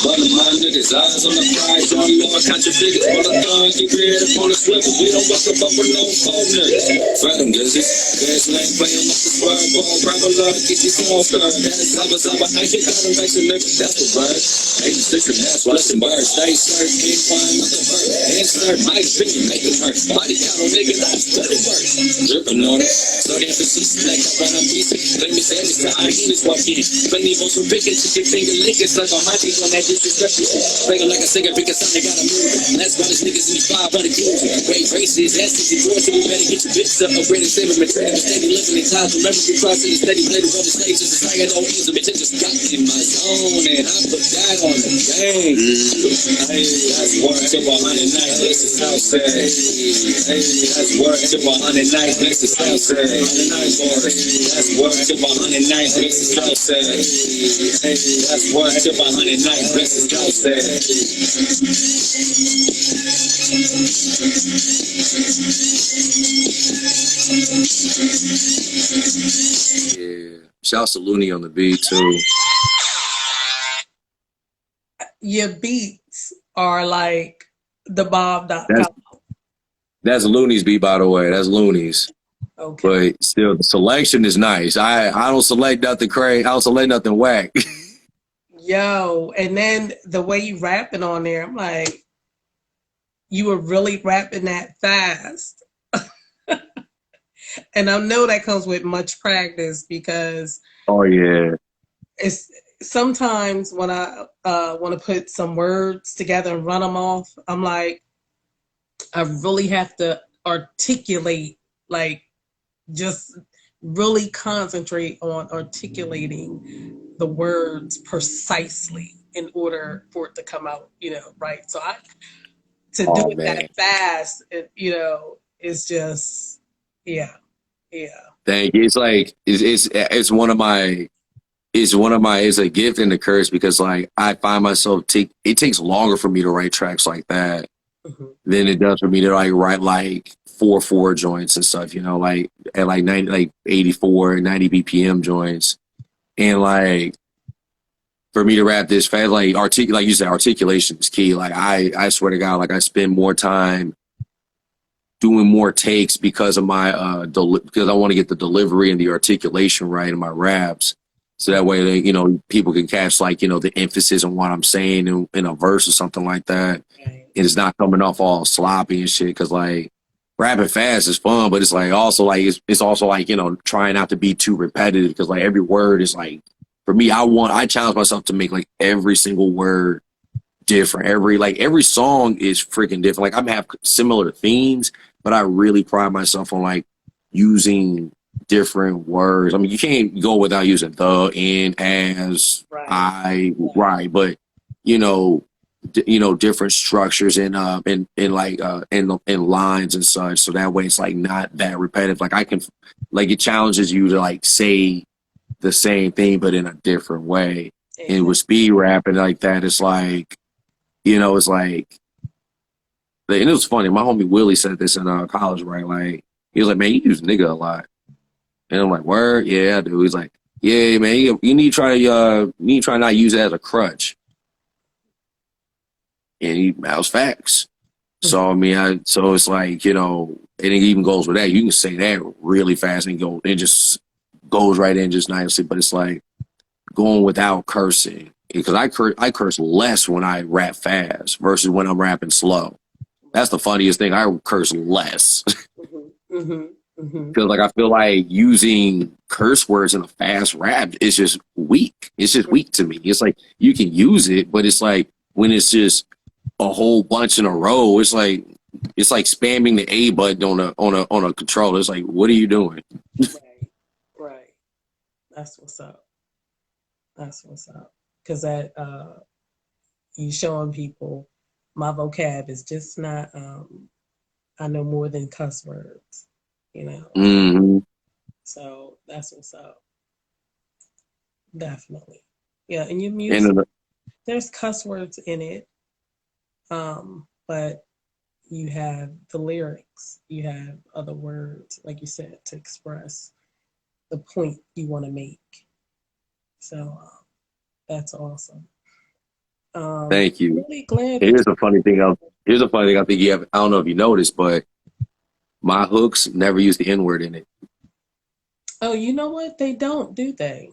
But my niggas eyes on the prize, on Lord, count your figures, on the gun, get rid of on the swivel. We don't walk up with no phone niggas. Phantom business, gas lane playing off the swerve, ball, gravel love, get these all stirred. That's how it's how I get down and make some niggas, that's the word. 86 and that's what's in birds. They serve, ain't flying with the bird. And serve, my opinion, make it hurt. Body count on niggas, that's good work. Dripping on it, so the emphasis, like I run a piece. Let me say this, the hyenas walk in. Plenty of some picking, chicken finger licking, suck on my teeth on that disrespect. Banging like a singer, pick a song, they gotta move. Let's run these niggas in these 500 kilos. Great races, S64, so we better get your bitch up. Upgrade and save them, and training, steady living in times. Remember, we crossing the steady blade of the stages. It's like I don't use a bitch, I just got in my zone, and I put that on the game. Hey, that's worth to 100 nights, this is Southside. Hey, that's worth to 100 nights, this is Southside. 100 nights, boys. That's worth to 100 nights, this is Southside. Hey, that's worth to 100 nights, this is Southside. yeah, shouts to Looney on the beat too. Your beats are like the Bob.com. That's Looney's beat, by the way. That's Looney's. Okay. But still, the selection is nice. I don't select nothing crazy. I don't select nothing whack. Yo, and then the way you rapping on there, I'm like, you were really rapping that fast. And I know that comes with much practice, because Oh yeah. it's sometimes when I want to put some words together and run them off, I'm like, I really have to articulate, like just really concentrate on articulating the words precisely in order for it to come out, right? So to do it that fast, it's just, yeah. Thank you. It's like it's one of my it's a gift and a curse, because like I find myself it takes longer for me to write tracks like that than it does for me to like write like 4/4 joints and stuff, like at like 90, like 84, 90 BPM joints. And like for me to rap this fast, like like you said, articulation is key. Like I swear to God, like I spend more time doing more takes because of my because I want to get the delivery and the articulation right in my raps, so that way they, people can catch like the emphasis on what I'm saying in a verse or something like that. Right. And it's not coming off all sloppy and shit, because like rapping fast is fun, but it's like also like it's also like trying not to be too repetitive, because like every word is like, for me, I challenge myself to make like every single word different. Every song is freaking different. Like I have similar themes, but I really pride myself on like using different words. I mean, you can't go without using the, in, as, Right. I, right. But different structures in like in lines and such, so that way it's like not that repetitive. Like I can, like, it challenges you to like say the same thing but in a different way. And with speed rapping like that, it's like, it's like, and it was funny. My homie Willie said this in college, right? Like, he was like, "Man, you use nigga a lot," and I'm like, "Word, yeah, I do." He's like, "Yeah, man, you need to try not use it as a crutch." And that was facts. So I mean, so it's like, and it even goes with that. You can say that really fast and it just goes right in just nicely. But it's like going without cursing, because I curse less when I rap fast versus when I'm rapping slow. That's the funniest thing. I curse less because like I feel like using curse words in a fast rap is just weak. It's just weak to me. It's like you can use it, but it's like when it's just a whole bunch in a row, it's like spamming the A button on a controller. It's like, what are you doing? Right. That's what's up. Because that you showing people my vocab is just not. I know more than cuss words, Mm-hmm. So that's what's up. Definitely. Yeah, and your music, there's cuss words in it, but you have the lyrics, you have other words, like you said, to express the point you want to make. So that's awesome. Thank you. Really glad. Here's a funny thing. I think you have. I don't know if you noticed, but my hooks never use the N word in it. Oh, you know what? They don't, do they?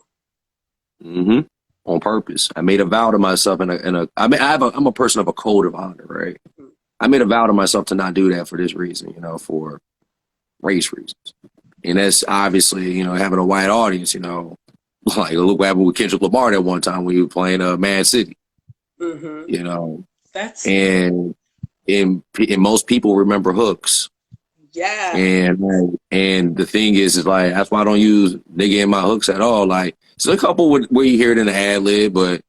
Mm-hmm. On purpose. I made a vow to myself I'm a person of a code of honor, right? I made a vow to myself to not do that for this reason, for race reasons. And that's obviously, having a white audience, like look what happened with Kendrick Lamar that one time when he was playing Mad City. That's and most people remember hooks. Yeah. And the thing is like, that's why I don't use nigga in my hooks at all. Like, there's a couple where you hear it in the ad lib, but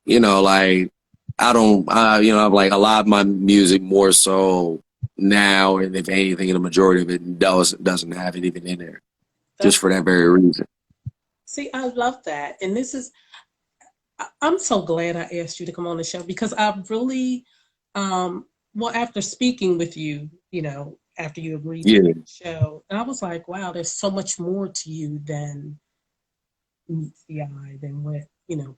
like I don't, I'm like a lot of my music more so now, and if anything, the majority of it doesn't have it even in there, just for that very reason. See, I love that, and I'm so glad I asked you to come on the show, because I really, well, after speaking with you, after you agreed to the show, and I was like, wow, there's so much more to you than meets the eye, than what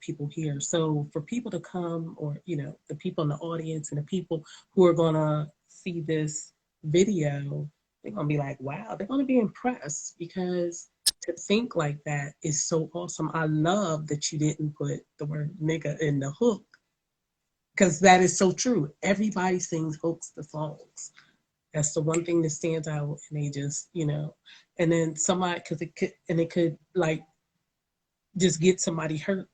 people hear. So for people to come, or the people in the audience and the people who are gonna see this video, they're gonna be like, wow, they're gonna be impressed, because to think like that is so awesome. I love that you didn't put the word nigga in the hook, because that is so true. Everybody sings hooks to songs. That's the one thing that stands out, and they just, and then somebody, because it could like just get somebody hurt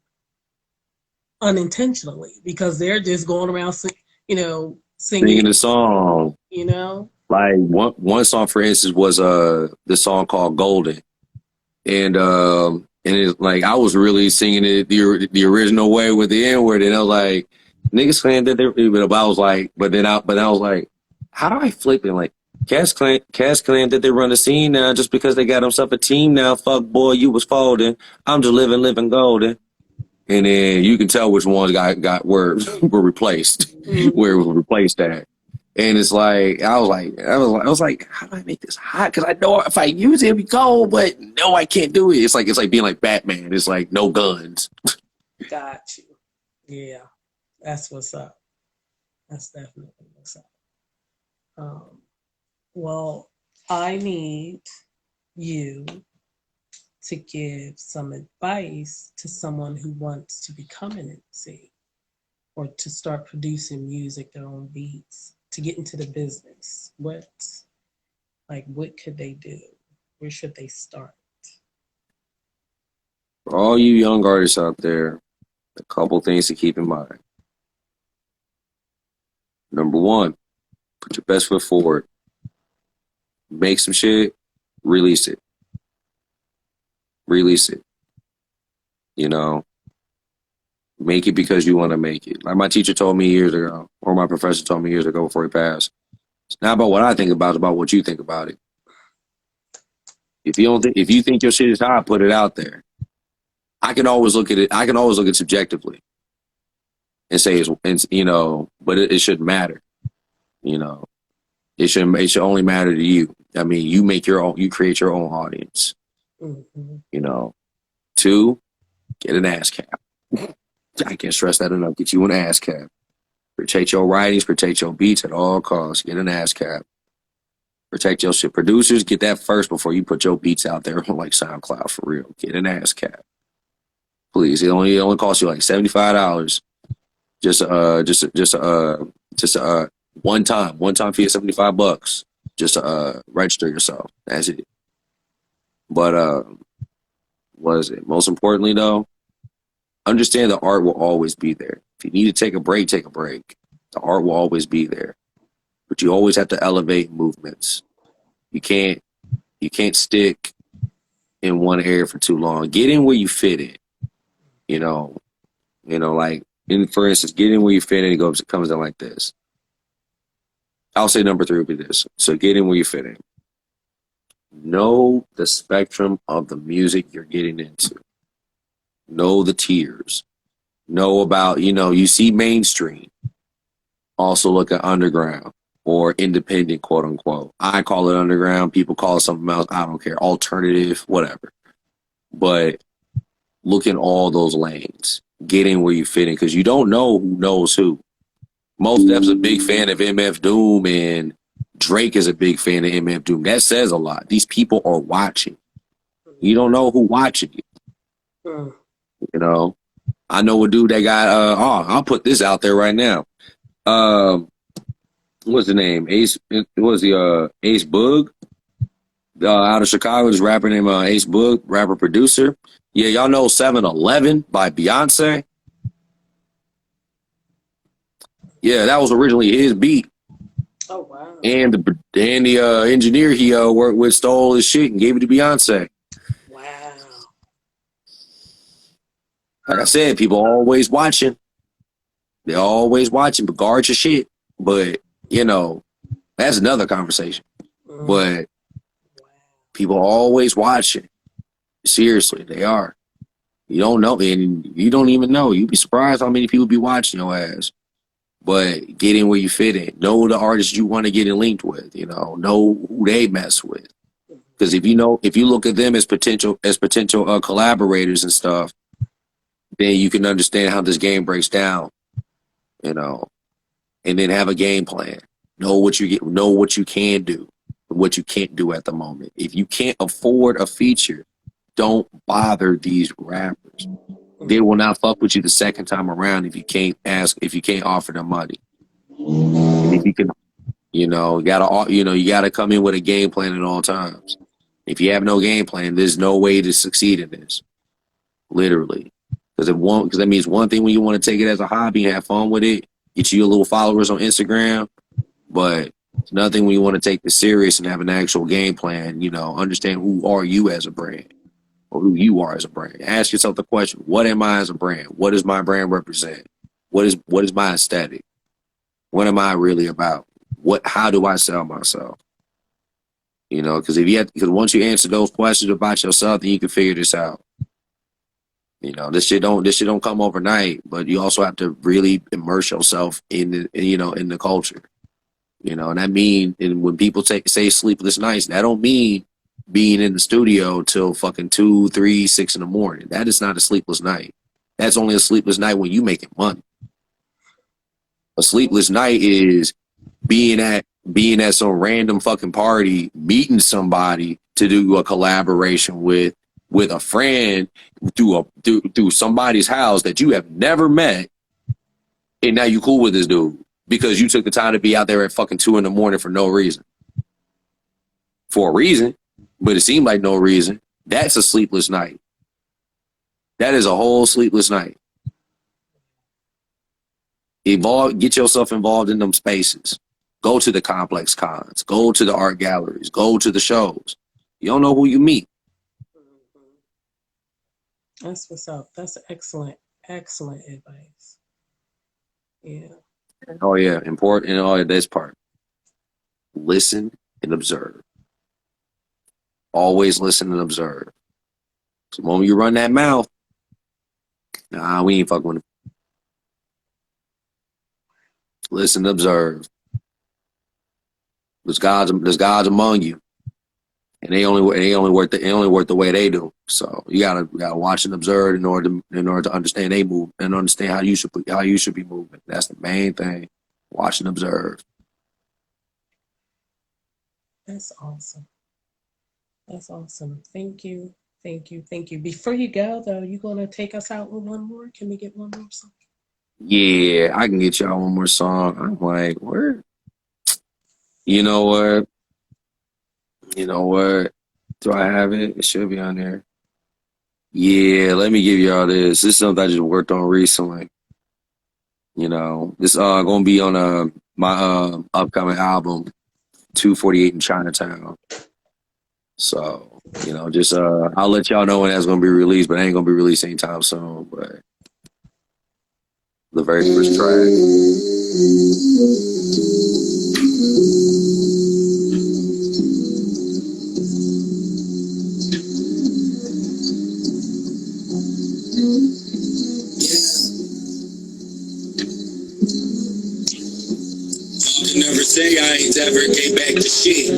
unintentionally, because they're just going around, singing the song. Like one song, for instance, was the song called Golden, and it's like I was really singing it the original way with the N word, and I was like, niggas claim that but I was like, but then I was like, how do I flip it? Like, Cass claim that they run the scene now just because they got themselves a team now. Fuck boy, you was folding. I'm just living golden. And then you can tell which ones were replaced, where it was replaced at. And it's like I was like, how do I make this hot? Because I know if I use it, it'll be cold, but no, I can't do it. It's like being like Batman. It's like no guns. Got you. Yeah, that's what's up. That's definitely what's up. Well, I need you to give some advice to someone who wants to become an MC, or to start producing music, their own beats, to get into the business. What could they do? Where should they start? For all you young artists out there, a couple things to keep in mind. Number one, put your best foot forward. Make some shit, release it. Release it. Make it because you want to make it. Like my teacher told me years ago, or my professor told me years ago before he passed. It's not about what I think about, it's about what you think about it. If you think your shit is hot, put it out there. I can always look at it. I can always look at it subjectively and say it's but it shouldn't matter. It should only matter to you. I mean, you create your own audience. Mm-hmm. 2, get an ass cap. I can't stress that enough. Get you an ass cap. Protect your writings, protect your beats at all costs. Get an ass cap. Protect your shit. Producers, get that first before you put your beats out there on like SoundCloud for real. Get an ass cap. Please. It only costs you like $75. Just one time fee of $75. Just register yourself. That's it. But what is it? Most importantly though, understand the art will always be there. If you need to take a break, take a break. The art will always be there. But you always have to elevate movements. You can't stick in one area for too long. Get in where you fit in. Like for instance, get in where you fit in. It comes in like this. I'll say number 3 would be this. So get in where you fit in. Know the spectrum of the music you're getting into. Know the tiers. Know about, you see mainstream. Also look at underground or independent, quote unquote. I call it underground. People call it something else. I don't care. Alternative, whatever. But look in all those lanes. Get in where you fit in because you don't know who knows who. Most Def's a big fan of MF Doom and Drake is a big fan of MF Doom. That says a lot. These people are watching. You don't know who watching you. I know a dude that got I'll put this out there right now. What's the name? Ace Boog? Out of Chicago, this rapper named Ace Boog, rapper producer. Yeah, y'all know 7-Eleven by Beyonce? Yeah, that was originally his beat. Oh wow! And the engineer he worked with stole his shit and gave it to Beyonce. Wow! Like I said, people are always watching. They're always watching, but guard your shit. But that's another conversation. But people are always watching. Seriously, they are. You don't know, and you don't even know. You'd be surprised how many people be watching your ass. But get in where you fit in. Know the artists you want to get in linked with. Know who they mess with. Because if you look at them as potential collaborators and stuff, then you can understand how this game breaks down. And then have a game plan. Know what you can do, and what you can't do at the moment. If you can't afford a feature, don't bother these rappers. They will not fuck with you the second time around if you can't offer them money. And if you can, you gotta come in with a game plan at all times. If you have no game plan, there's no way to succeed in this. Literally. Because that means one thing when you want to take it as a hobby and have fun with it, get you your little followers on Instagram, but it's nothing when you want to take this serious and have an actual game plan, understand who are you as a brand. Or who you are as a brand. Ask yourself the question, what am I as a brand? What does my brand represent? What is my aesthetic? What am I really about? How do I sell myself? Because once you answer those questions about yourself, then you can figure this out. This shit don't come overnight, but you also have to really immerse yourself in the culture. And that mean, and when people say sleepless nights, that don't mean being in the studio till fucking 2, 3, 6 in the morning. That is not a sleepless night. That's only a sleepless night when you making money. A sleepless night is being at some random fucking party, meeting somebody to do a collaboration with a friend through somebody's house that you have never met, and now you cool with this dude because you took the time to be out there at fucking 2 in the morning for no reason. For a reason. But it seemed like no reason. That's a sleepless night. That is a whole sleepless night. Get yourself involved in them spaces. Go to the complex cons. Go to the art galleries. Go to the shows. You don't know who you meet. That's what's up. That's excellent Excellent advice. Yeah. Oh yeah, important. And all this part. Listen and observe. Always listen and observe. So the moment you run that mouth, nah, we ain't fucking with it. Listen and observe. There's gods among you, and they only work the way they do. So you gotta watch and observe in order to understand they move and understand how you should be moving. That's the main thing. Watch and observe. That's awesome. That's awesome. Thank you. Thank you. Thank you. Before you go, though, you going to take us out with one more? Can we get one more song? Yeah, I can get y'all one more song. I'm like, where? You know what? You know what? Do I have it? It should be on there. Yeah, let me give y'all this. This is something I just worked on recently. You know, this gonna be on my upcoming album, 248 in Chinatown. So, you know, just I'll let y'all know when that's gonna be released, but it ain't gonna be released anytime soon. But the very first track. Never say I ain't ever came back to shit.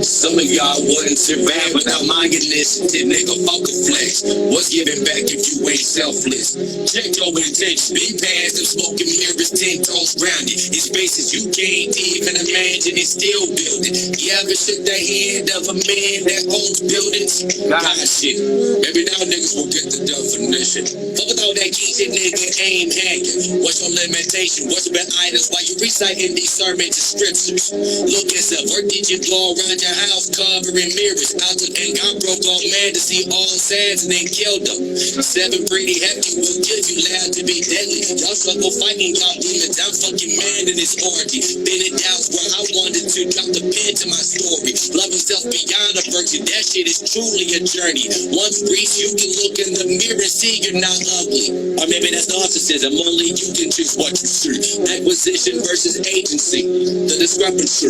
Some of y'all wouldn't survive without my initiative. Nigga, fuck a flex. What's giving back if you ain't selfless? Check your intentions. Be past them smoking mirrors, 10 toes grounded. In spaces you can't even imagine, it's still building. You ever shook the hand of a man that owns buildings? God shit. Every now niggas will get the definition. Fuck with all that key shit, nigga, aim hanging. What's your limitation? What's been items while you reciting these sermons and scriptures? Look yourself, or did you go around your house covering mirrors? Out to and got broke off man to see all sides and then killed them. 7 pretty hefty will give you loud to be deadly. Y'all struggle fighting y'all demons. I'm fucking man in this orgy. Been in doubts where I wanted to drop the pen to my story. Love yourself beyond a virtue. That shit is truly a journey. Once reached, you can look in the mirror and see you're not ugly. Or maybe that's narcissism. Only you can choose what you see. Acquisition versus agency. The discrepancy.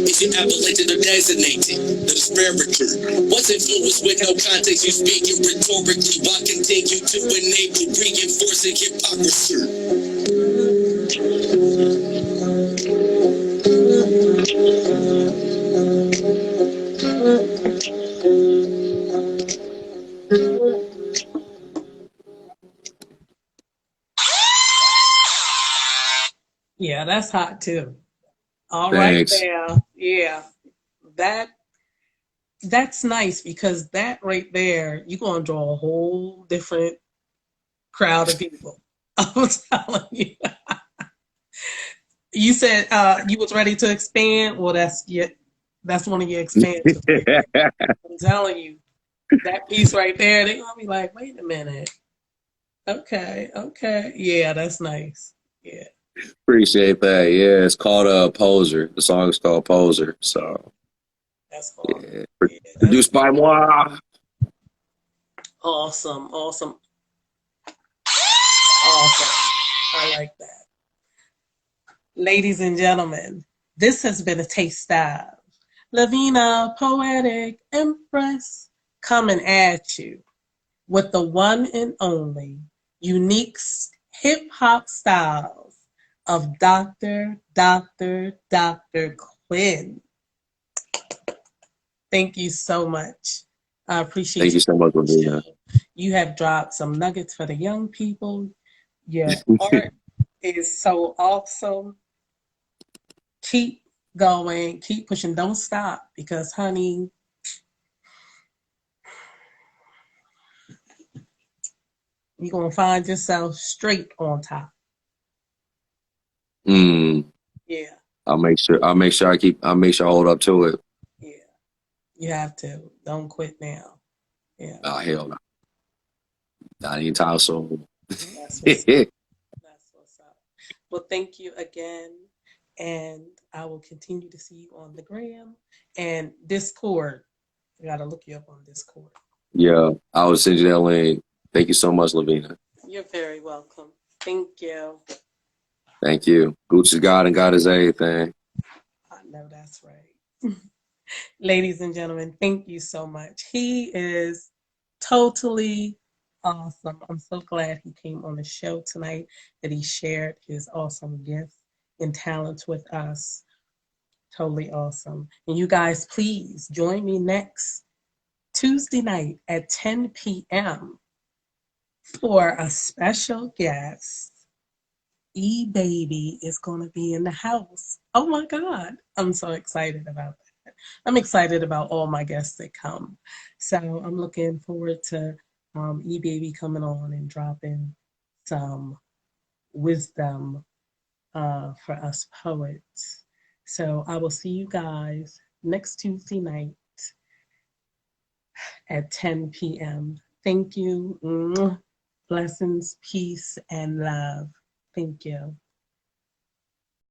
Is it appellate or designated? The disparity. What's influence with no context? You speaking rhetorically. Why continue to enable reinforcing hypocrisy? Yeah, that's hot too. All right, Thanks. there. Yeah, that's nice because that right there, you're gonna draw a whole different crowd of people. I'm telling you. You said you was ready to expand. Well, that's one of your expansions. I'm telling you, that piece right there, they're gonna be like, wait a minute. Okay, okay. Yeah, that's nice. Yeah. Appreciate that. Yeah, it's called Poser. The song is called Poser. So That's cool. yeah. Yeah, Produced by moi. awesome. Awesome. Awesome. I like that. Ladies and gentlemen, this has been a taste of Lavina, Poetic, Empress, coming at you with the one and only unique hip hop styles of Dr. Quinn. Thank you so much. I appreciate Thank you so much, Lavina. You have dropped some nuggets for the young people. Your art is so awesome. Keep going, keep pushing, don't stop because, honey, you're gonna find yourself straight on top. Yeah. I'll make sure I hold up to it. Yeah. You have to. Don't quit now. Yeah. Oh hell no. Not anytime soon. That's what's up. That's what's up. Well, thank you again. And I will continue to see you on the gram and Discord. I gotta look you up on Discord. Yeah, I will send you that link. Thank you so much, Lavina. You're very welcome. Thank you. Thank you. Gooch is God and God is everything. I know that's right. Ladies and gentlemen, thank you so much. He is totally awesome. I'm so glad he came on the show tonight, that he shared his awesome gifts and talents with us. Totally awesome. And you guys, please join me next Tuesday night at 10 p.m. for a special guest. E-Baby is going to be in the house. Oh my God. I'm so excited about that. I'm excited about all my guests that come. So I'm looking forward to E-Baby coming on and dropping some wisdom for us poets. So I will see you guys next Tuesday night at 10 p.m. Thank you. Blessings, peace, and love. Thank you.